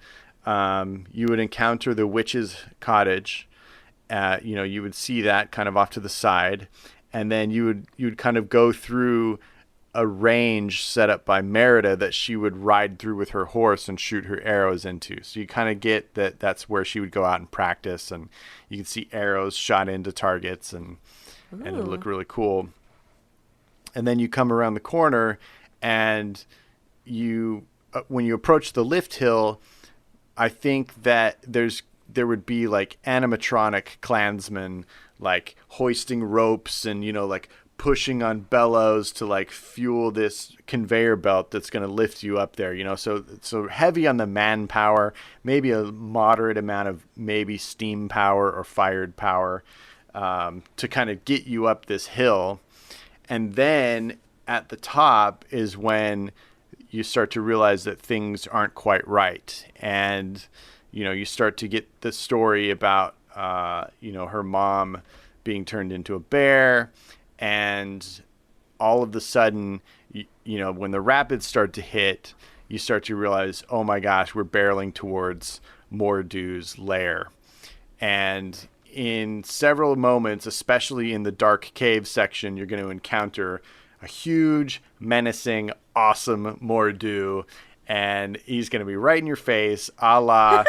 you would encounter the witch's cottage. You would see that kind of off to the side. And then you would kind of go through a range set up by Merida that she would ride through with her horse and shoot her arrows into. So you kind of get that that's where she would go out and practice, and you can see arrows shot into targets, and it would look really cool. And then you come around the corner, and you when you approach the lift hill, I think that there would be like animatronic clansmen like hoisting ropes and like pushing on bellows to like fuel this conveyor belt that's going to lift you up there, so heavy on the manpower, maybe a moderate amount of maybe steam power or fired power to kind of get you up this hill. And then at the top is when you start to realize that things aren't quite right. And, you start to get the story about, her mom being turned into a bear. And all of a sudden, when the rapids start to hit, you start to realize, oh my gosh, we're barreling towards Mordu's lair. And in several moments, especially in the dark cave section, you're going to encounter a huge, menacing, awesome Mordu, and he's going to be right in your face, a la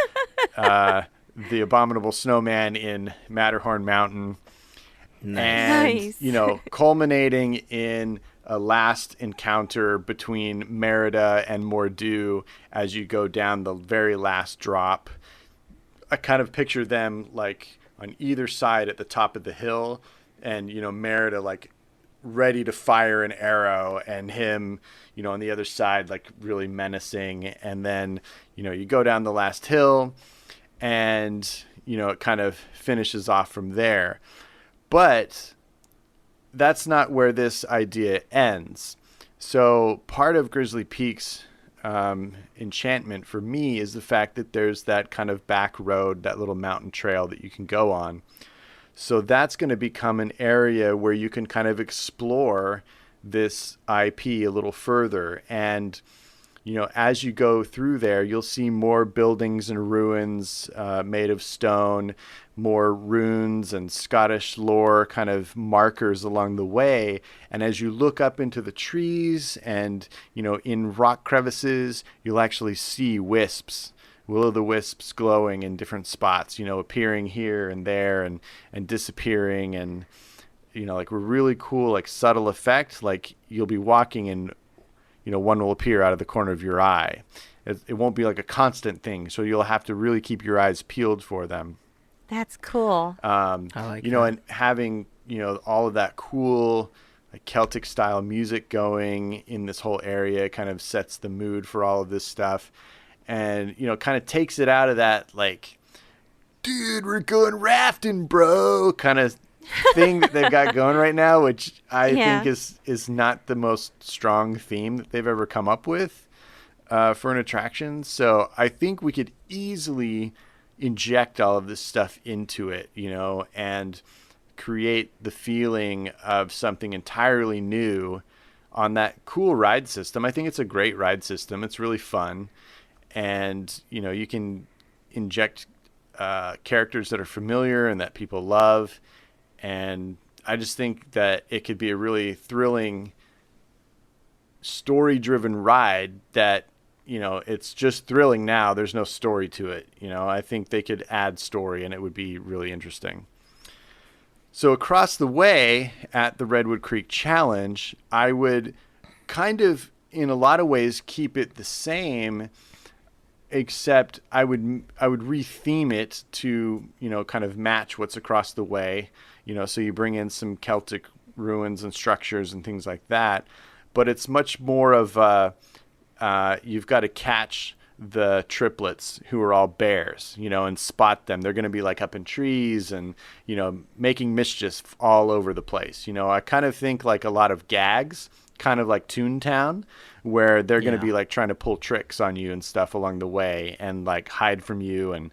the abominable snowman in Matterhorn Mountain. And, culminating in a last encounter between Merida and Mordu as you go down the very last drop. I kind of picture them like on either side at the top of the hill, and Merida like ready to fire an arrow, and him on the other side like really menacing. And then you go down the last hill, and it kind of finishes off from there. But that's not where this idea ends. So part of Grizzly Peak's enchantment for me is the fact that there's that kind of back road, that little mountain trail that you can go on. So that's going to become an area where you can kind of explore this IP a little further. And, as you go through there, you'll see more buildings and ruins made of stone, more runes and Scottish lore kind of markers along the way. And as you look up into the trees and, in rock crevices, you'll actually see wisps, will-o'-the-wisps glowing in different spots, appearing here and there and disappearing. And, like a really cool, like subtle effect, like you'll be walking and, one will appear out of the corner of your eye. It won't be like a constant thing. So you'll have to really keep your eyes peeled for them. That's cool. I like that. And having, all of that cool like Celtic style music going in this whole area kind of sets the mood for all of this stuff. And, kind of takes it out of that, like, dude, we're going rafting, bro, kind of thing that they've got going right now, which I think is not the most strong theme that they've ever come up with for an attraction. So I think we could easily inject all of this stuff into it, and create the feeling of something entirely new on that cool ride system. I think it's a great ride system. It's really fun. And, you can inject characters that are familiar and that people love. And I just think that it could be a really thrilling, story-driven ride that, it's just thrilling now. There's no story to it. I think they could add story and it would be really interesting. So across the way at the Redwood Creek Challenge, I would kind of, in a lot of ways, keep it the same, except I would retheme it to, kind of match what's across the way, so you bring in some Celtic ruins and structures and things like that. But it's much more of you've got to catch the triplets who are all bears, and spot them. They're going to be like up in trees and, making mischief all over the place. I kind of think like a lot of gags, kind of like Toontown, where they're going to be like trying to pull tricks on you and stuff along the way and like hide from you and,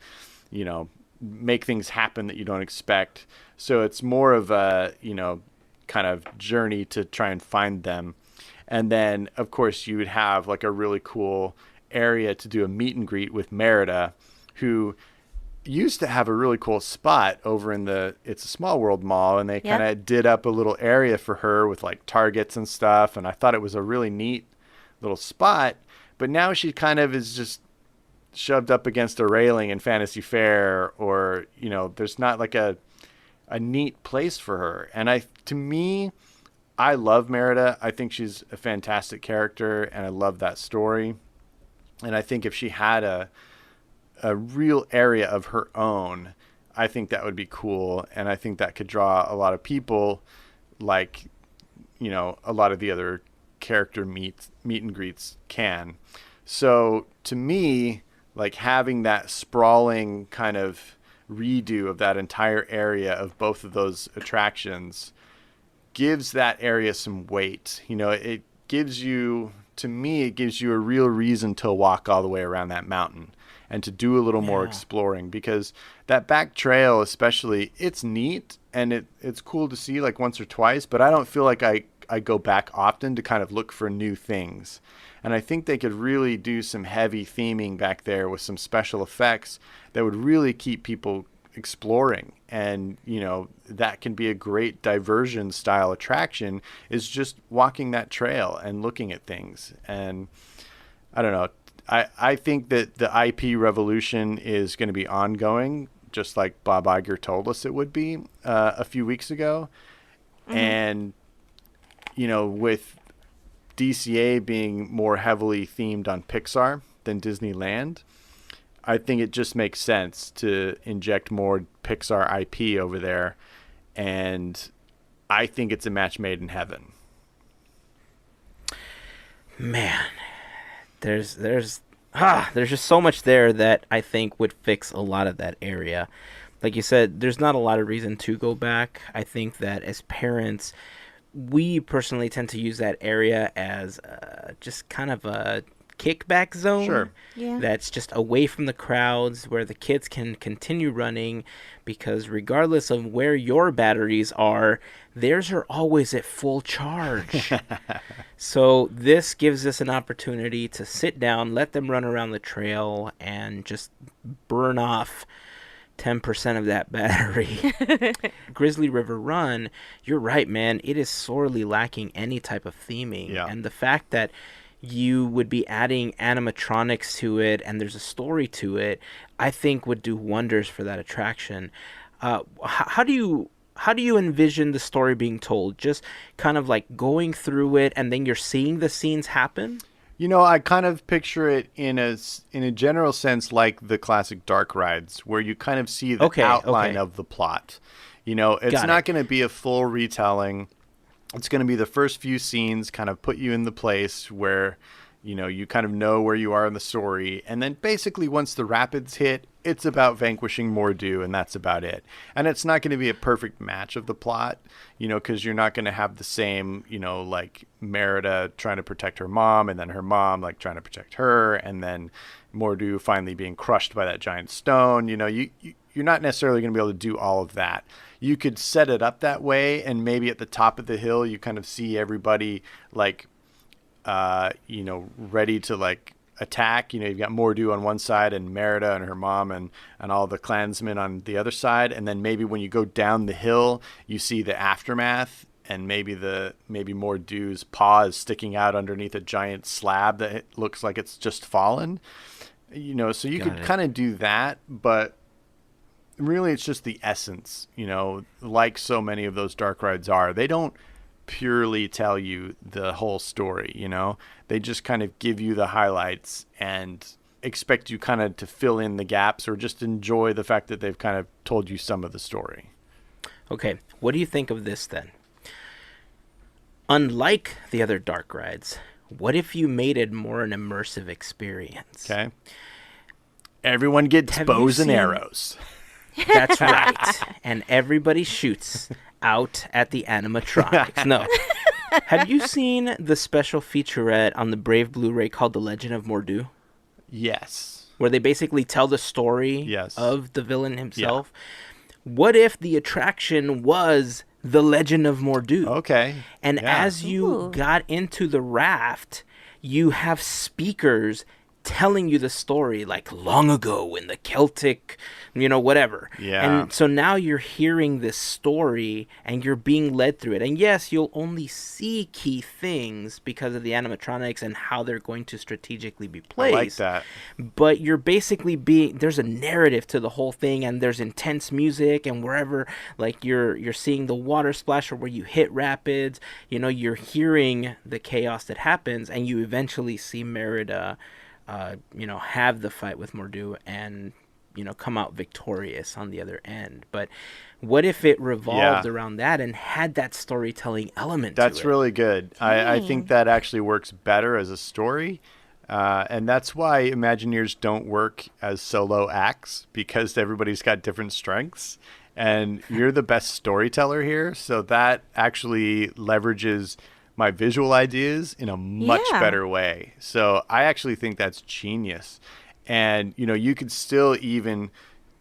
make things happen that you don't expect. So it's more of a, kind of journey to try and find them. And then, of course, you would have like a really cool area to do a meet and greet with Merida, who used to have a really cool spot over in the It's a Small World Mall, and they kind of did up a little area for her with like Targets and stuff, and I thought it was a really neat little spot. But now she kind of is just shoved up against a railing in Fantasy Fair, or there's not like a neat place for her. And to me, I love Merida. I think she's a fantastic character, and I love that story. And I think if she had a real area of her own, I think that would be cool. And I think that could draw a lot of people, like, a lot of the other character meet and greets can. So to me, like having that sprawling kind of redo of that entire area of both of those attractions gives that area some weight. It gives you, to me, it gives you a real reason to walk all the way around that mountain and to do a little more exploring, because that back trail especially, it's neat and it's cool to see like once or twice, but I don't feel like I I go back often to kind of look for new things. And I think they could really do some heavy theming back there with some special effects that would really keep people exploring. And, that can be a great diversion style attraction, is just walking that trail and looking at things. And I don't know. I think that the IP revolution is going to be ongoing, just like Bob Iger told us it would be a few weeks ago. Mm-hmm. And, with DCA being more heavily themed on Pixar than Disneyland, I think it just makes sense to inject more Pixar IP over there. And I think it's a match made in heaven. Man, there's just so much there that I think would fix a lot of that area. Like you said, there's not a lot of reason to go back. I think that as parents, we personally tend to use that area as just kind of a kickback zone. Sure. Yeah. That's just away from the crowds, where the kids can continue running, because regardless of where your batteries are, theirs are always at full charge. So this gives us an opportunity to sit down, let them run around the trail, and just burn off 10% of that battery. Grizzly River Run, you're right, man. It is sorely lacking any type of theming. Yeah. And the fact that you would be adding animatronics to it and there's a story to it, I think would do wonders for that attraction. How do you envision the story being told? Just kind of like going through it and then you're seeing the scenes happen? I kind of picture it in a general sense like the classic dark rides, where you kind of see the outline of the plot. It's not going to be a full retelling. It's going to be the first few scenes, kind of put you in the place where, you kind of know where you are in the story. And then basically once the rapids hit, it's about vanquishing Mordu, and that's about it. And it's not going to be a perfect match of the plot, because you're not going to have the same, like Merida trying to protect her mom, and then her mom like trying to protect her, and then Mordu finally being crushed by that giant stone. You're not necessarily going to be able to do all of that. You could set it up that way, and maybe at the top of the hill, you kind of see everybody like, ready to like attack. You've got Mordu on one side and Merida and her mom and all the clansmen on the other side. And then maybe when you go down the hill, you see the aftermath, and maybe Mordu's paw is sticking out underneath a giant slab that looks like it's just fallen. So you could kind of do that, but really it's just the essence, like so many of those dark rides are. They don't purely tell you the whole story, They just kind of give you the highlights and expect you kind of to fill in the gaps, or just enjoy the fact that they've kind of told you some of the story. Okay, what do you think of this then? Unlike the other dark rides, what if you made it more an immersive experience? Okay. Everyone gets bows and arrows. That's right. And everybody shoots out at the animatronics. No. Have you seen the special featurette on the Brave Blu-ray called The Legend of Mordu? Yes. Where they basically tell the story of the villain himself? Yeah. What if the attraction was The Legend of Mordu? Okay. And as you got into the raft, you have speakers telling you the story, like long ago in the Celtic, whatever. Yeah. And so now you're hearing this story and you're being led through it. And yes, you'll only see key things because of the animatronics and how they're going to strategically be placed. I like that. But you're basically there's a narrative to the whole thing, and there's intense music, and wherever like you're seeing the water splash or where you hit rapids, you're hearing the chaos that happens, and you eventually see Merida have the fight with Mordu and, come out victorious on the other end. But what if it revolved around that and had that storytelling element to it? That's really good. I think that actually works better as a story. And that's why Imagineers don't work as solo acts, because everybody's got different strengths. And you're the best storyteller here. So that actually leverages my visual ideas in a much better way. So I actually think that's genius. And, you could still even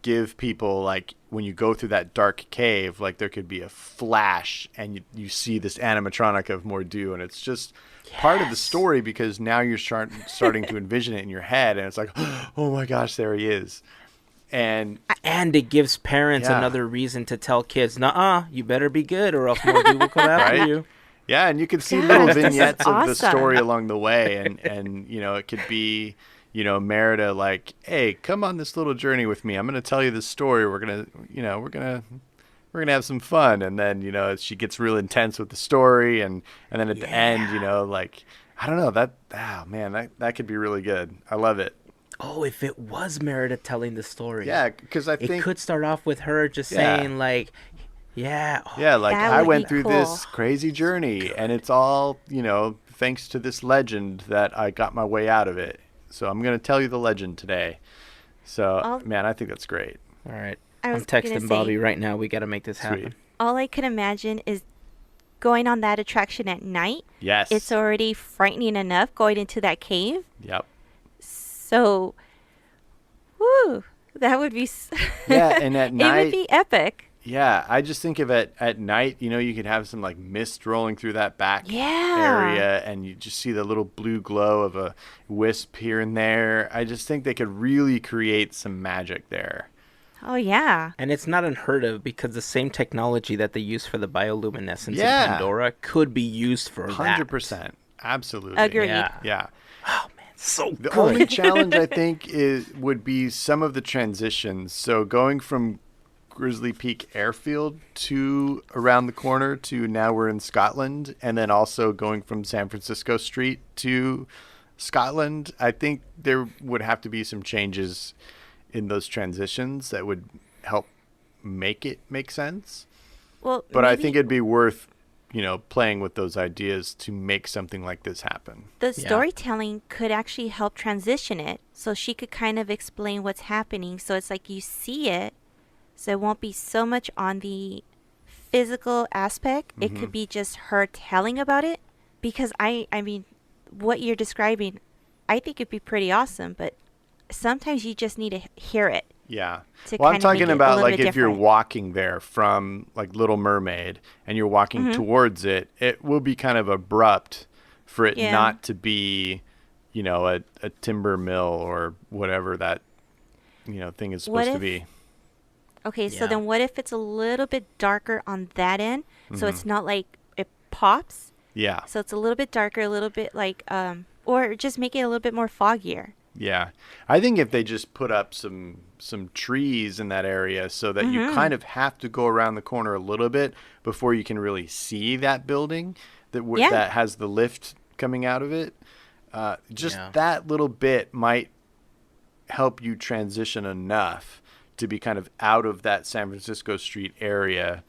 give people, like, when you go through that dark cave, like there could be a flash and you see this animatronic of Mordu, and it's just part of the story because now you're starting to envision it in your head, and it's like, oh my gosh, there he is. And it gives parents another reason to tell kids, nuh-uh, you better be good or else Mordu will come after you. Yeah, and you can see little vignettes of the story along the way, and you know, it could be, you know, Merida like, hey, come on this little journey with me. I'm going to tell you this story. We're going to have some fun. And then, you know, she gets real intense with the story. And then at the end, you know, like, I don't know, that could be really good. I love it. Oh, if it was Merida telling the story. Yeah, because I think it could start off with her just saying like, like I went through this crazy journey and it's all, you know, thanks to this legend that I got my way out of it. So I'm going to tell you the legend today. So, man, I think that's great. All right. I'm texting Bobby right now. We got to make this happen. Sweet. All I can imagine is going on that attraction at night. Yes. It's already frightening enough going into that cave. Yep. So, woo, that would be... Yeah, and at night... It would be epic. Yeah, I just think of it at night, you know, you could have some like mist rolling through that back area and you just see the little blue glow of a wisp here and there. I just think they could really create some magic there. Oh, yeah. And it's not unheard of because the same technology that they use for the bioluminescence in Pandora could be used for 100%. Absolutely. Agreed. Yeah. Oh, man, so good. The only challenge, I think, would be some of the transitions. So going from Grizzly Peak Airfield to around the corner to now we're in Scotland, and then also going from San Francisco Street to Scotland, I think there would have to be some changes in those transitions that would help make it make sense. Well, but I think it'd be worth, you know, playing with those ideas to make something like this happen. The storytelling could actually help transition it, so she could kind of explain what's happening, so it's like you see it. So it won't be so much on the physical aspect. It could be just her telling about it. Because I mean, what you're describing, I think it'd be pretty awesome. But sometimes you just need to hear it. Yeah. Well, I'm talking about like if you're walking there from like Little Mermaid and you're walking towards it, it will be kind of abrupt for it not to be, you know, a timber mill or whatever that, you know, thing is supposed to be. Okay, so then what if it's a little bit darker on that end? So it's not like it pops. Yeah. So it's a little bit darker, a little bit like, or just make it a little bit more foggier. Yeah. I think if they just put up some trees in that area so that you kind of have to go around the corner a little bit before you can really see that building that has the lift coming out of it. That little bit might help you transition enough to be kind of out of that San Francisco Street area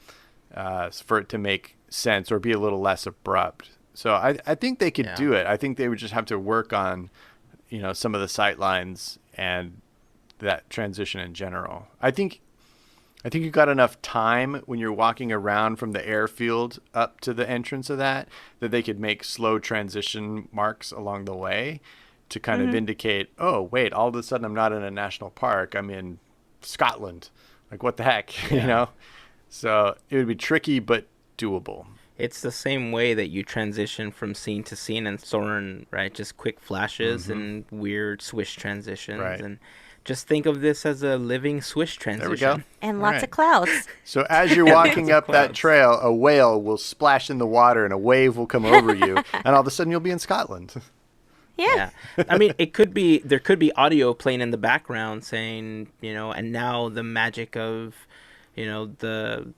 for it to make sense or be a little less abrupt. So I think they could do it. I think they would just have to work on, you know, some of the sight lines and that transition in general. I think you've got enough time when you're walking around from the airfield up to the entrance of that they could make slow transition marks along the way to kind of indicate, oh, wait, all of a sudden I'm not in a national park. I'm in Scotland. Like, what the heck, you know? So it would be tricky, but doable. It's the same way that you transition from scene to scene in Soarin', right? Just quick flashes and weird swish transitions. Right. And just think of this as a living swish transition. There we go. And lots of clouds. So as you're walking up that trail, a whale will splash in the water and a wave will come over you. And all of a sudden you'll be in Scotland. Yeah. I mean, there could be audio playing in the background saying, you know, and now the magic of, you know, the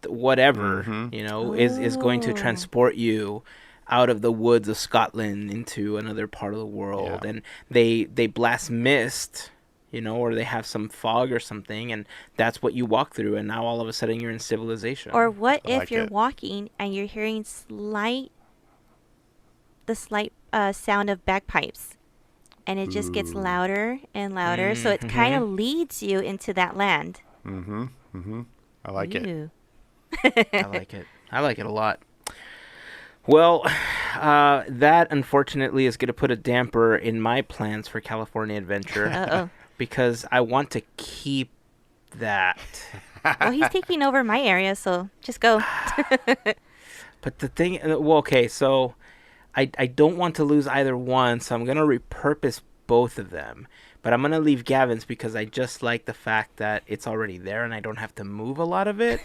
whatever, you know, is going to transport you out of the woods of Scotland into another part of the world. Yeah. And they blast mist, you know, or they have some fog or something, and that's what you walk through, and now all of a sudden you're in civilization. Or what if you're walking and you're hearing the slight sound of bagpipes, and it just gets louder and louder, so it kind of leads you into that land. I like it. I like it. I like it a lot. Well, that unfortunately is going to put a damper in my plans for California Adventure. because I want to keep that. Well, he's taking over my area, so just go. But the thing, well, okay, so I don't want to lose either one, so I'm going to repurpose both of them. But I'm going to leave Gavin's because I just like the fact that it's already there and I don't have to move a lot of it.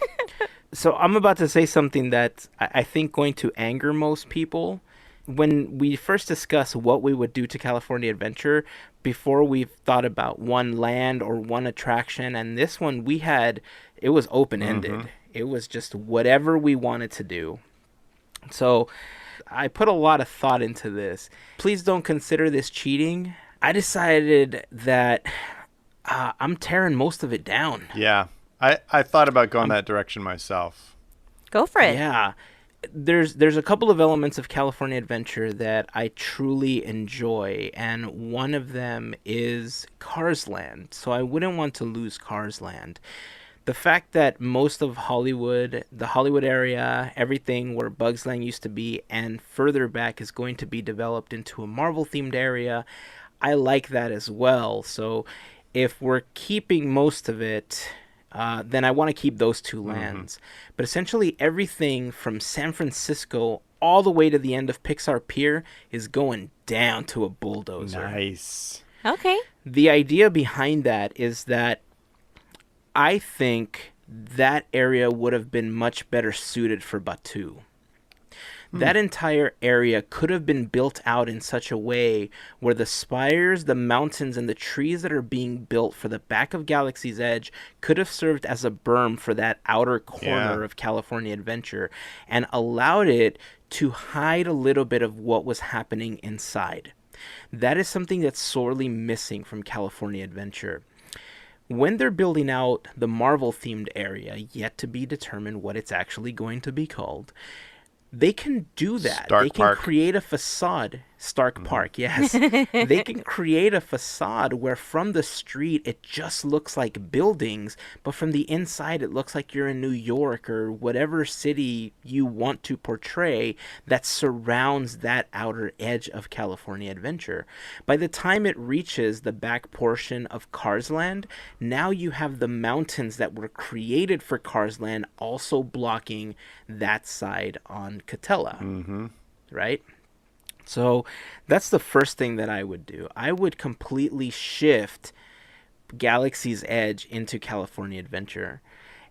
So I'm about to say something that I think going to anger most people. When we first discussed what we would do to California Adventure, before we've thought about one land or one attraction, and this one it was open-ended. Mm-hmm. It was just whatever we wanted to do. So I put a lot of thought into this. Please don't consider this cheating. I decided that I'm tearing most of it down. Yeah. I thought about going that direction myself. Go for it. Yeah. There's a couple of elements of California Adventure that I truly enjoy, and one of them is Cars Land. So I wouldn't want to lose Cars Land. The fact that most of Hollywood, the Hollywood area, everything where Bugs Land used to be and further back is going to be developed into a Marvel-themed area, I like that as well. So if we're keeping most of it, then I want to keep those two lands. Mm-hmm. But essentially everything from San Francisco all the way to the end of Pixar Pier is going down to a bulldozer. Nice. Okay. The idea behind that is that I think that area would have been much better suited for Batuu. That entire area could have been built out in such a way where the spires, the mountains, and the trees that are being built for the back of Galaxy's Edge could have served as a berm for that outer corner of California Adventure and allowed it to hide a little bit of what was happening inside. That is something that's sorely missing from California Adventure. When they're building out the Marvel-themed area, yet to be determined what it's actually going to be called, they can do that. They can create a facade. Stark Park, yes. They can create a facade where from the street it just looks like buildings, but from the inside it looks like you're in New York or whatever city you want to portray that surrounds that outer edge of California Adventure. By the time it reaches the back portion of Cars Land, now you have the mountains that were created for Cars Land also blocking that side on Catella, right? So that's the first thing that I would do. I would completely shift Galaxy's Edge into California Adventure.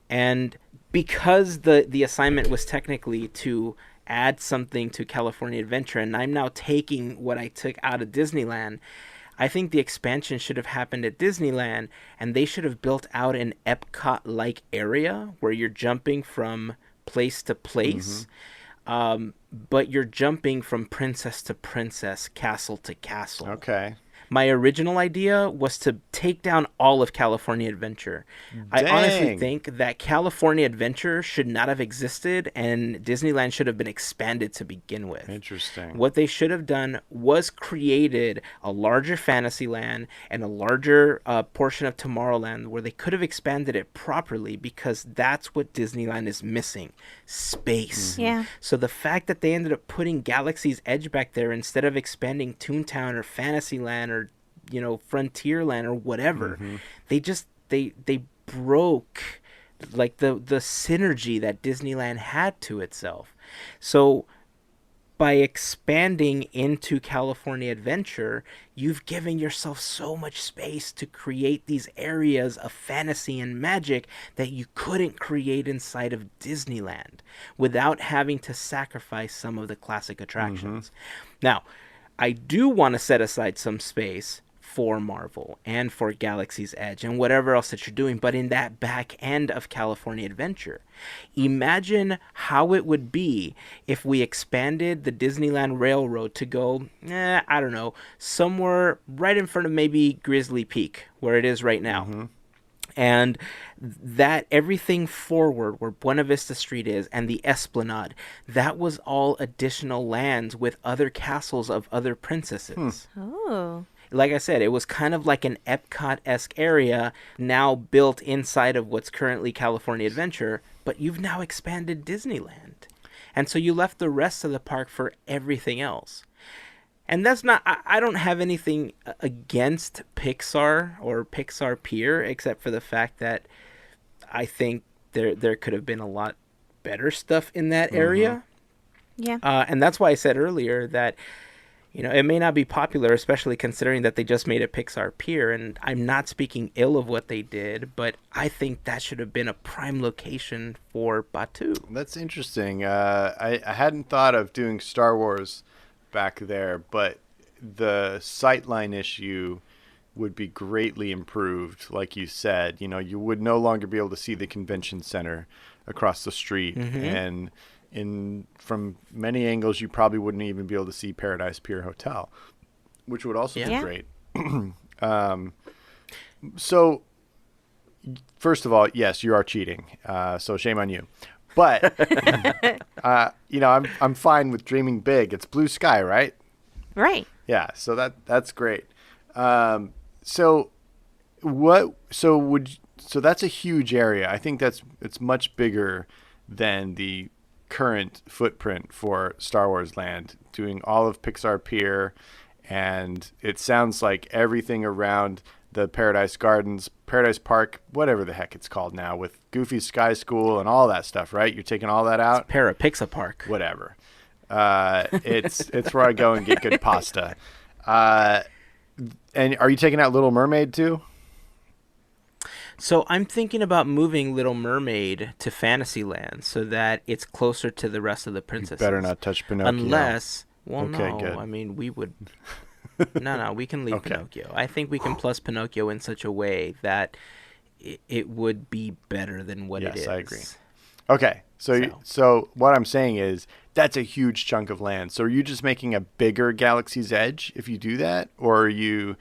And because the assignment was technically to add something to California Adventure, and I'm now taking what I took out of Disneyland, I think the expansion should have happened at Disneyland, and they should have built out an Epcot-like area where you're jumping from place to place. But you're jumping from princess to princess, castle to castle. Okay. My original idea was to take down all of California Adventure. Dang. I honestly think that California Adventure should not have existed and Disneyland should have been expanded to begin with. Interesting. What they should have done was created a larger Fantasyland and a larger portion of Tomorrowland where they could have expanded it properly, because that's what Disneyland is missing. Space. Yeah. So the fact that they ended up putting Galaxy's Edge back there instead of expanding Toontown or Fantasyland or Frontierland or whatever, they broke like the synergy that Disneyland had to itself. So by expanding into California Adventure, you've given yourself so much space to create these areas of fantasy and magic that you couldn't create inside of Disneyland without having to sacrifice some of the classic attractions. Now, I do want to set aside some space for Marvel and for Galaxy's Edge and whatever else that you're doing, but in that back end of California Adventure. Imagine how it would be if we expanded the Disneyland Railroad to go, I don't know, somewhere right in front of maybe Grizzly Peak, where it is right now. And that everything forward where Buena Vista Street is and the Esplanade, that was all additional lands with other castles of other princesses. Oh. Like I said, it was kind of like an Epcot-esque area now built inside of what's currently California Adventure, but you've now expanded Disneyland. And so you left the rest of the park for everything else. And that's not, I don't have anything against Pixar or Pixar Pier, except for the fact that I think there could have been a lot better stuff in that area. Yeah. And that's why I said earlier that, it may not be popular, especially considering that they just made a Pixar Pier. And I'm not speaking ill of what they did, but I think that should have been a prime location for Batuu. That's interesting. I hadn't thought of doing Star Wars back there, but the sightline issue would be greatly improved. Like you said, you would no longer be able to see the convention center across the street, and from many angles you probably wouldn't even be able to see Paradise Pier Hotel, which would also be great. So first of all, yes, you are cheating, so shame on you. But I'm fine with dreaming big. It's blue sky, right? Right. Yeah, so that's great. So that's a huge area. I think it's much bigger than the current footprint for Star Wars Land, doing all of Pixar Pier, and it sounds like everything around the Paradise Gardens, Paradise Park, whatever the heck it's called now, with Goofy's Sky School and all that stuff, right? You're taking all that out? Pixar Park. Whatever. It's where I go and get good pasta. And are you taking out Little Mermaid too? So I'm thinking about moving Little Mermaid to Fantasyland so that it's closer to the rest of the princesses. You better not touch Pinocchio. Unless, Okay, no, good. I mean, we would... No, we can leave Pinocchio. I think we can plus Pinocchio in such a way that it would be better than what it is. Yes, I agree. Okay, so what I'm saying is that's a huge chunk of land. So are you just making a bigger Galaxy's Edge if you do that? Or are you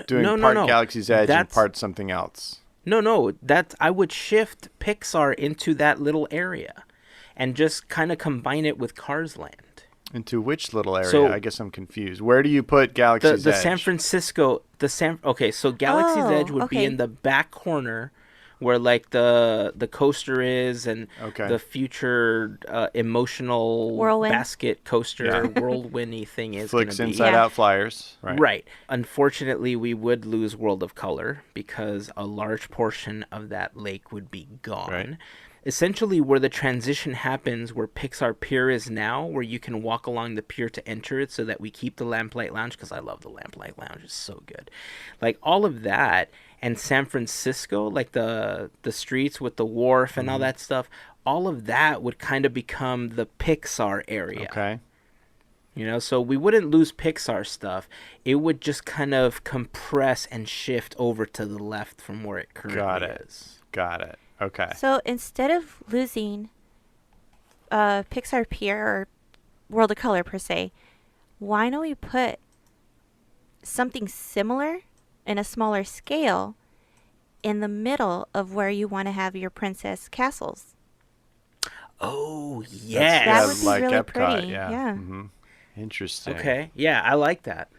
doing part Galaxy's Edge and part something else? No, I would shift Pixar into that little area and just kind of combine it with Cars Land. Into which little area? So, I guess I'm confused. Where do you put Galaxy's the Edge? San Francisco, so Galaxy's Edge would be in the back corner where like the coaster is and the future emotional Whirlwind. basket coaster whirlwindy thing is going to Flicks be. Inside Out Flyers. Right. Unfortunately, we would lose World of Color because a large portion of that lake would be gone. Right. Essentially, where the transition happens, where Pixar Pier is now, where you can walk along the pier to enter it so that we keep the Lamplight Lounge, because I love the Lamplight Lounge. It's so good. Like, all of that, and San Francisco, like the streets with the wharf and all that stuff, all of that would kind of become the Pixar area. Okay. So we wouldn't lose Pixar stuff. It would just kind of compress and shift over to the left from where it currently is. Got it. Okay. So instead of losing Pixar Pier or World of Color per se, why don't we put something similar in a smaller scale in the middle of where you want to have your princess castles? Oh, yes. That would be like really Epcot, pretty. yeah. Yeah. Mm-hmm. Interesting. Okay. Yeah, I like that.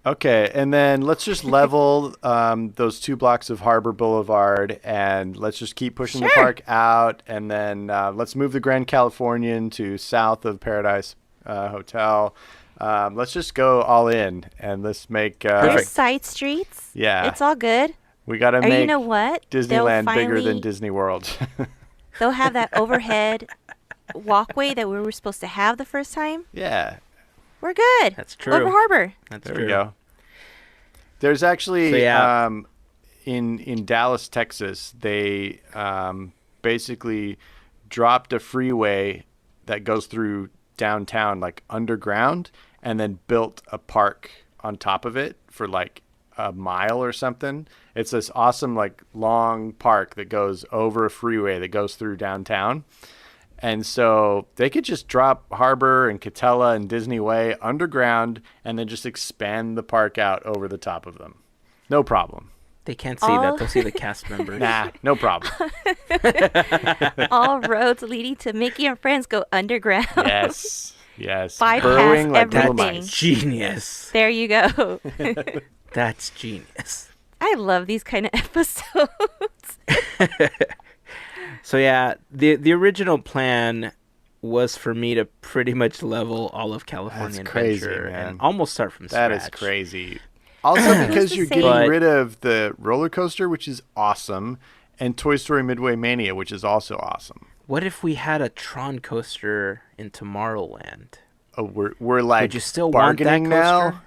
Okay, and then let's just level those 2 blocks of Harbor Boulevard, and let's just keep pushing the park out, and then let's move the Grand Californian to south of Paradise Hotel. Let's just go all in, and let's make... There's side streets. Yeah. It's all good. We got to Or make you know what? Disneyland bigger than Disney World. They'll have that overhead walkway that we were supposed to have the first time. Yeah. We're good. That's true. Over Harbor. That's There true. we go. There's actually, So, in Dallas, Texas, they basically dropped a freeway that goes through downtown, like underground, and then built a park on top of it for like a mile or something. It's this awesome, like, long park that goes over a freeway that goes through downtown. And so they could just drop Harbor and Catella and Disney Way underground and then just expand the park out over the top of them. No problem. They can't see that. They'll see the cast members. Nah, no problem. All roads leading to Mickey and Friends go underground. Yes. Yes. Bypass Burrowing like little everything. mice. Genius. There you go. That's genius. I love these kind of episodes. So yeah, the original plan was for me to pretty much level all of California That's crazy, Adventure man. and almost start from That scratch. is crazy. Also, because you're getting But- rid of the roller coaster, which is awesome, and Toy Story Midway Mania, which is also awesome. What if we had a Tron coaster in Tomorrowland? Oh, we're like Would you still want that bargaining coaster? now?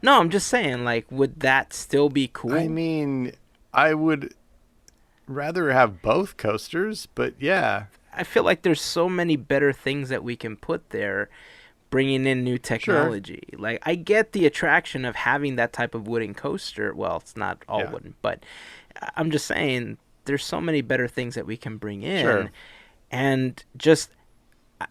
No, I'm just saying, like, would that still be cool? I mean, I would rather have both coasters, but yeah. I feel like there's so many better things that we can put there, bringing in new technology. Like, I get the attraction of having that type of wooden coaster. Well, it's not all Yeah. wooden, but I'm just saying there's so many better things that we can bring in. Sure. And just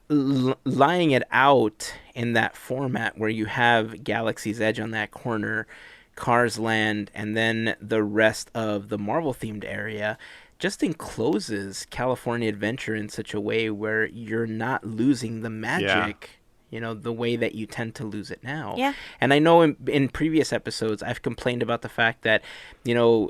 lying it out in that format where you have Galaxy's Edge on that corner, Cars Land, and then the rest of the Marvel-themed area just encloses California Adventure in such a way where you're not losing the magic, you know, the way that you tend to lose it now. Yeah. And I know in previous episodes I've complained about the fact that, you know,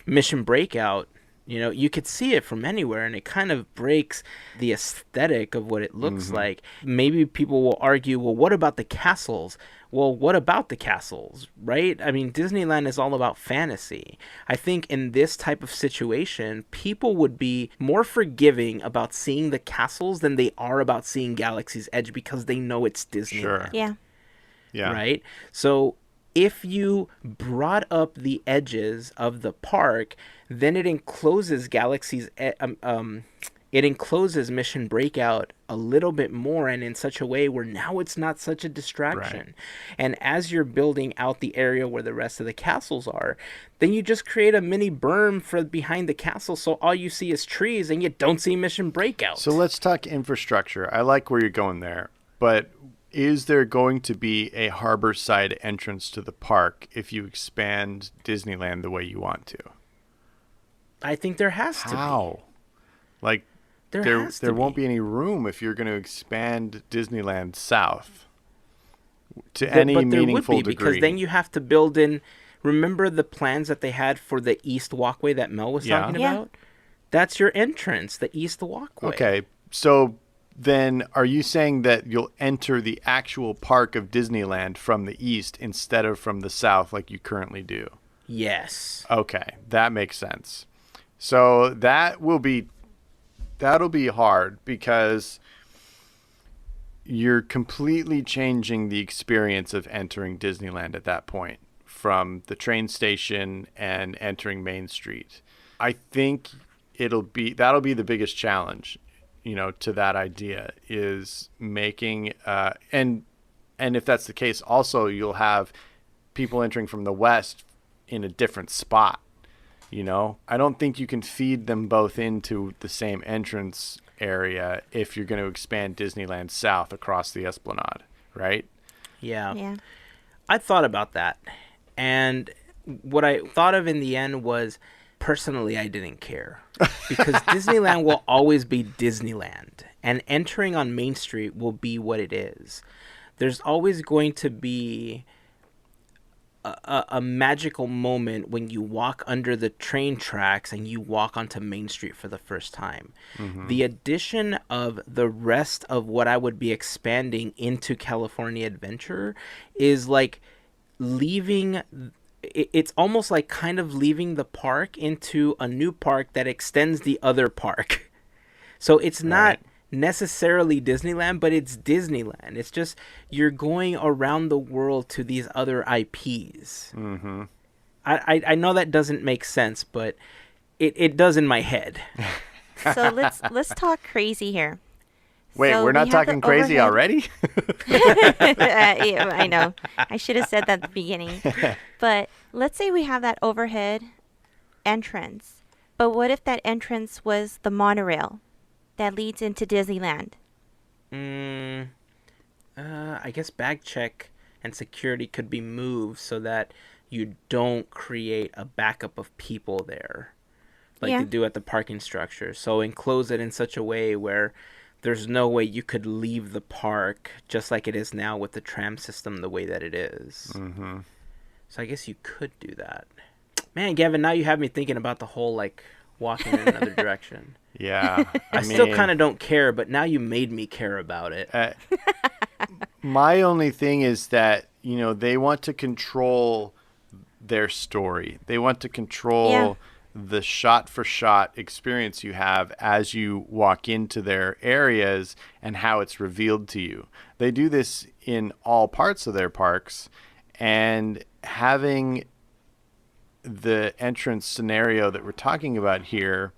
Mission Breakout, you know, you could see it from anywhere and it kind of breaks the aesthetic of what it looks like. Maybe people will argue, well, what about the castles? Well, what about the castles, right? I mean, Disneyland is all about fantasy. I think in this type of situation, people would be more forgiving about seeing the castles than they are about seeing Galaxy's Edge because they know it's Disneyland. Sure. Yeah. Yeah. Right? So if you brought up the edges of the park, then it encloses it encloses Mission Breakout a little bit more, and in such a way where now it's not such a distraction. Right. And as you're building out the area where the rest of the castles are, then you just create a mini berm for behind the castle, so all you see is trees and you don't see Mission Breakout. So let's talk infrastructure. I like where you're going there, but is there going to be a harbor side entrance to the park if you expand Disneyland the way you want to? I think there has to be. How? Like, There there won't be any room if you're going to expand Disneyland south to any but there meaningful would be, degree. because then you have to build in. Remember the plans that they had for the east walkway that Mel was Yeah. talking Yeah. about? That's your entrance, the east walkway. Okay, so then are you saying that you'll enter the actual park of Disneyland from the east instead of from the south like you currently do? Yes. Okay, that makes sense. So that'll be hard because you're completely changing the experience of entering Disneyland at that point from the train station and entering Main Street. I think that'll be the biggest challenge, you know, to that idea is making and if that's the case, also you'll have people entering from the west in a different spot. You know, I don't think you can feed them both into the same entrance area if you're going to expand Disneyland south across the Esplanade, right? Yeah. Yeah. I thought about that. And what I thought of in the end was, personally, I didn't care. Because Disneyland will always be Disneyland. And entering on Main Street will be what it is. There's always going to be a magical moment when you walk under the train tracks and you walk onto Main Street for the first time. The addition of the rest of what I would be expanding into California Adventure is like leaving. It's almost like kind of leaving the park into a new park that extends the other park. So it's not necessarily Disneyland, but it's Disneyland. It's just you're going around the world to these other IPs. Mm-hmm. I know that doesn't make sense, but it does in my head. So let's talk crazy here. Wait, So we're not we have the talking crazy overhead- already? Yeah, I know. I should have said that at the beginning. But let's say we have that overhead entrance. But what if that entrance was the monorail that leads into Disneyland? I guess bag check and security could be moved so that you don't create a backup of people there like Yeah. they do at the parking structure. So enclose it in such a way where there's no way you could leave the park, just like it is now with the tram system the way that it is. So I guess you could do that. Man, Gavin, now you have me thinking about the whole like walking in another direction. Yeah. I still kind of don't care, but now you made me care about it. My only thing is that, they want to control their story. They want to control the shot-for-shot experience you have as you walk into their areas and how it's revealed to you. They do this in all parts of their parks, and having the entrance scenario that we're talking about here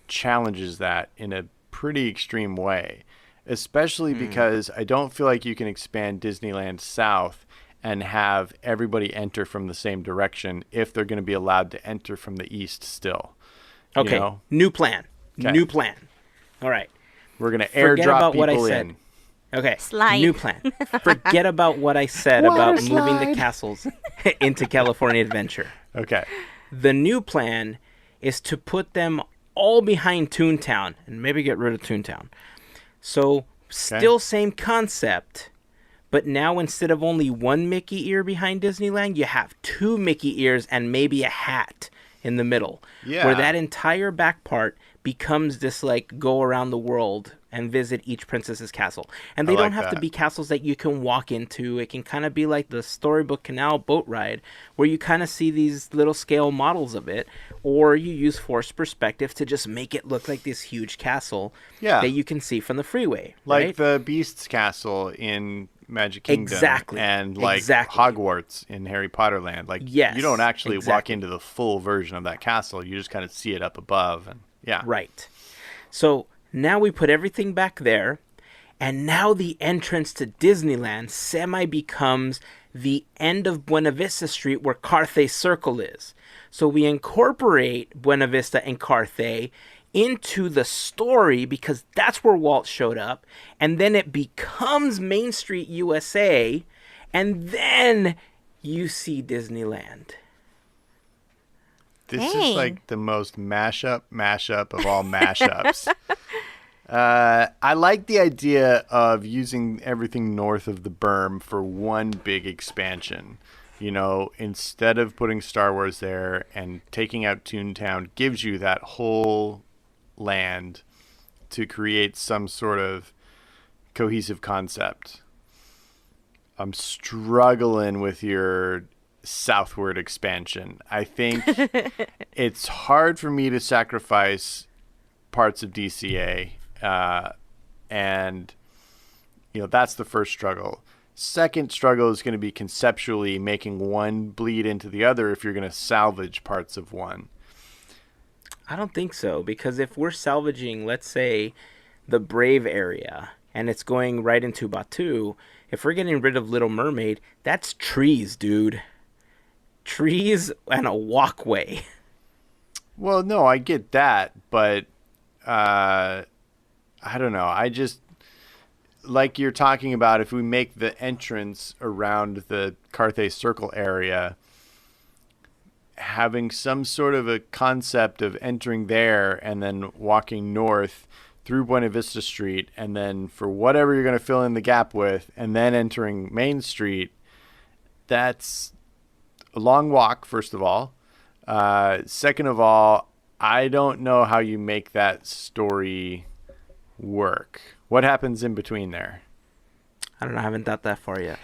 challenges that in a pretty extreme way, especially because I don't feel like you can expand Disneyland south and have everybody enter from the same direction if they're going to be allowed to enter from the east still. Okay, new plan. Okay. New plan. All right. We're going to Forget airdrop about people what I said. in. Okay, Slide. new plan. Forget about what I said about moving the castles into California Adventure. Okay. The new plan is to put them all behind Toontown and maybe get rid of Toontown. So still same concept, but now instead of only one Mickey ear behind Disneyland, you have two Mickey ears and maybe a hat in the middle. Yeah. Where that entire back part becomes this like go around the world and visit each princess's castle. And they don't have to be castles that you can walk into. It can kind of be like the Storybook Canal boat ride where you kind of see these little scale models of it, or you use forced perspective to just make it look like this huge castle that you can see from the freeway. Like right? the Beast's castle in Magic Kingdom. Exactly. And like Hogwarts in Harry Potter Land. Like you don't actually walk into the full version of that castle. You just kind of see it up above. And Right. So now we put everything back there, and now the entrance to Disneyland semi becomes the end of Buena Vista Street where Carthay Circle is. So we incorporate Buena Vista and Carthay into the story because that's where Walt showed up, and then it becomes Main Street USA, and then you see Disneyland. This is like the most mashup of all mashups. I like the idea of using everything north of the berm for one big expansion. Instead of putting Star Wars there and taking out Toontown, gives you that whole land to create some sort of cohesive concept. I'm struggling with your southward expansion. I think it's hard for me to sacrifice parts of DCA, and that's the first struggle. Second struggle is going to be conceptually making one bleed into the other if you're going to salvage parts of one. I don't think so, because if we're salvaging, let's say, the Brave area and it's going right into Batuu, if we're getting rid of Little Mermaid, that's trees, dude. Trees and a walkway. Well, no, I get that, but I don't know. I just, like you're talking about, if we make the entrance around the Carthay Circle area, having some sort of a concept of entering there and then walking north through Buena Vista Street, and then for whatever you're going to fill in the gap with, and then entering Main Street, that's a long walk, first of all. Second of all, I don't know how you make that story work. What happens in between there? I don't know. I haven't thought that far yet.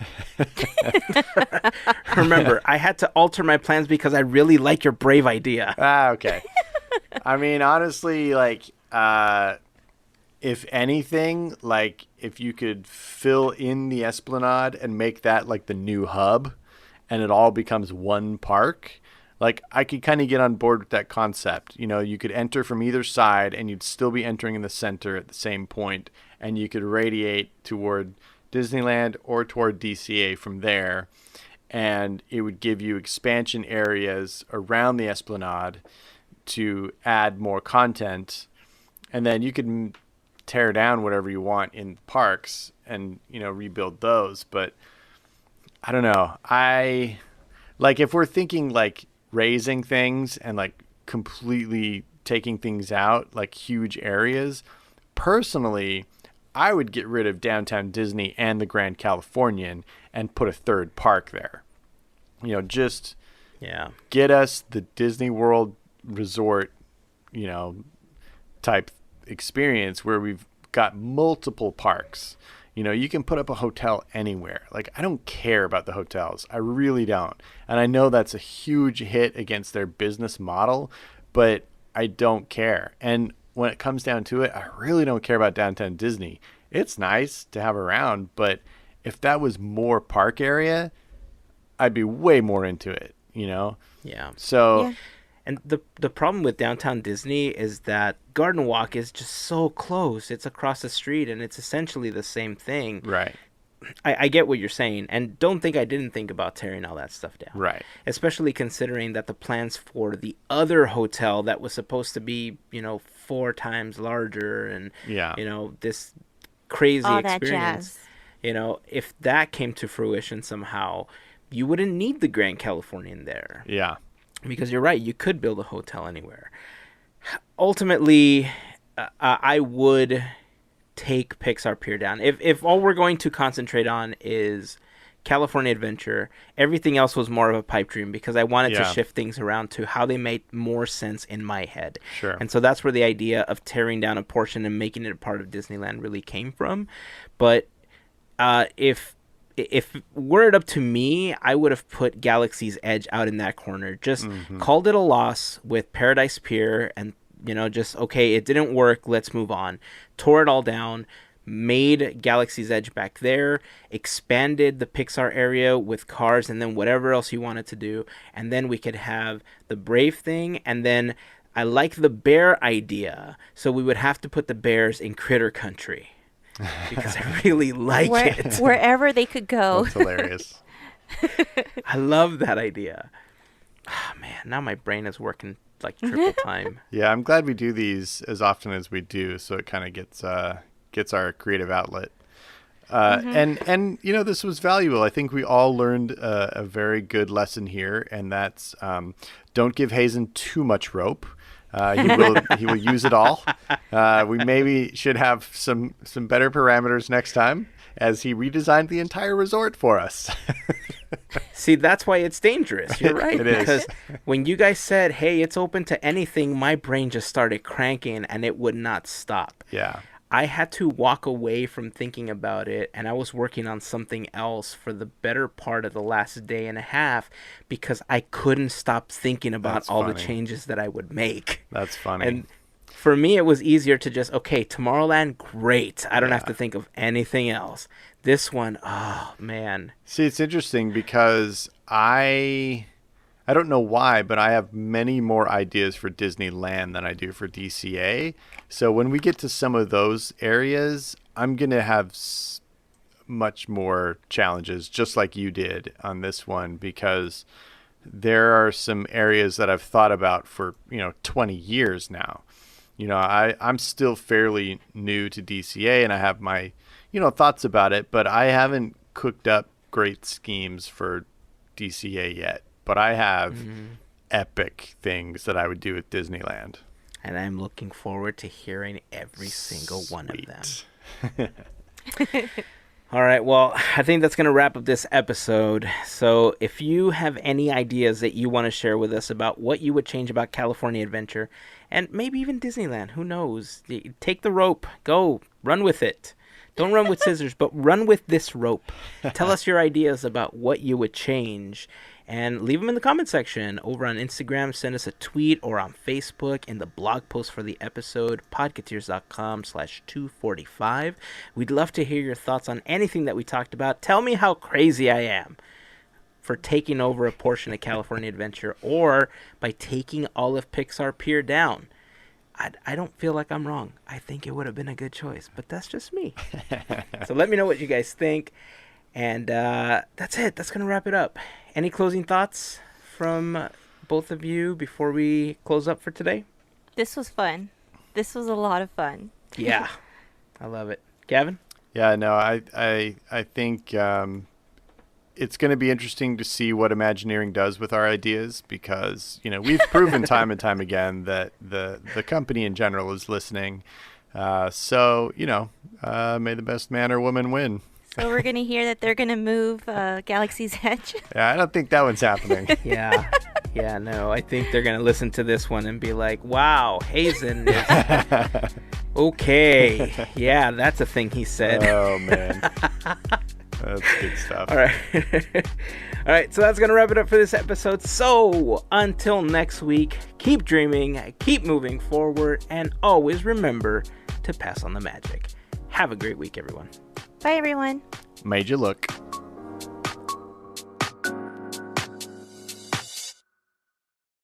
Remember, I had to alter my plans because I really like your Brave idea. Okay. I mean, honestly, like, if anything, like, if you could fill in the Esplanade and make that like the new hub, and it all becomes one park, like, I could kind of get on board with that concept. You could enter from either side and you'd still be entering in the center at the same point, and you could radiate toward Disneyland or toward DCA from there, and it would give you expansion areas around the Esplanade to add more content, and then you could tear down whatever you want in parks and, rebuild those. But I don't know. If we're thinking like raising things and like completely taking things out, like huge areas, personally, I would get rid of Downtown Disney and the Grand Californian and put a third park there. Just get us the Disney World Resort type experience where we've got multiple parks. You can put up a hotel anywhere. Like, I don't care about the hotels. I really don't. And I know that's a huge hit against their business model, but I don't care. And when it comes down to it, I really don't care about Downtown Disney. It's nice to have around, but if that was more park area, I'd be way more into it, Yeah. So... Yeah. And the problem with Downtown Disney is that Garden Walk is just so close. It's across the street, and it's essentially the same thing. Right. I get what you're saying, and don't think I didn't think about tearing all that stuff down. Right. Especially considering that the plans for the other hotel that was supposed to be, 4 times larger and, this crazy All that experience. jazz. If that came to fruition somehow, you wouldn't need the Grand Californian there. Yeah. Because you're right, you could build a hotel anywhere. Ultimately, I would take Pixar Pier down. If all we're going to concentrate on is California Adventure, everything else was more of a pipe dream because I wanted to shift things around to how they made more sense in my head. Sure. And so that's where the idea of tearing down a portion and making it a part of Disneyland really came from. But if were it up to me, I would have put Galaxy's Edge out in that corner. Just called it a loss with Paradise Pier and, just, okay, it didn't work. Let's move on. Tore it all down, made Galaxy's Edge back there, expanded the Pixar area with cars and then whatever else you wanted to do. And then we could have the Brave thing. And then I like the bear idea. So we would have to put the bears in Critter Country. Because I really like it. Wherever they could go. That's hilarious. I love that idea. Oh, man, now my brain is working like triple time. Yeah, I'm glad we do these as often as we do, so it kind of gets our creative outlet. And this was valuable. I think we all learned a very good lesson here, and that's don't give Hazen too much rope. He will use it all. We maybe should have some better parameters next time, as he redesigned the entire resort for us. See, that's why it's dangerous. You're right. It is. Because when you guys said, hey, it's open to anything, my brain just started cranking and it would not stop. Yeah. I had to walk away from thinking about it, and I was working on something else for the better part of the last day and a half because I couldn't stop thinking about all the changes that I would make. That's funny. And for me, it was easier to just, okay, Tomorrowland, great. I don't have to think of anything else. This one, oh, man. See, it's interesting because I don't know why, but I have many more ideas for Disneyland than I do for DCA. So when we get to some of those areas, I'm going to have much more challenges, just like you did on this one, because there are some areas that I've thought about for, 20 years now. I'm still fairly new to DCA and I have my, thoughts about it, but I haven't cooked up great schemes for DCA yet. But I have epic things that I would do at Disneyland. And I'm looking forward to hearing every single one of them. All right, well, I think that's going to wrap up this episode. So if you have any ideas that you want to share with us about what you would change about California Adventure, and maybe even Disneyland, who knows? Take the rope. Go. Run with it. Don't run with scissors, but run with this rope. Tell us your ideas about what you would change. And leave them in the comment section over on Instagram. Send us a tweet or on Facebook in the blog post for the episode, podketeers.com/245. We'd love to hear your thoughts on anything that we talked about. Tell me how crazy I am for taking over a portion of California Adventure or by taking all of Pixar Pier down. I don't feel like I'm wrong. I think it would have been a good choice, but that's just me. So let me know what you guys think. And that's it. That's going to wrap it up. Any closing thoughts from both of you before we close up for today? This was fun. This was a lot of fun. Yeah. I love it. Gavin? Yeah, no, I think it's going to be interesting to see what Imagineering does with our ideas because, we've proven time and time again that the company in general is listening. So, may the best man or woman win. So we're going to hear that they're going to move Galaxy's Edge. Yeah, I don't think that one's happening. Yeah. Yeah, no, I think they're going to listen to this one and be like, wow, Hazen is... Okay. Yeah, that's a thing he said. Oh, man. That's good stuff. All right. All right, so that's going to wrap it up for this episode. So until next week, keep dreaming, keep moving forward, and always remember to pass on the magic. Have a great week, everyone. Bye, everyone. Made you look.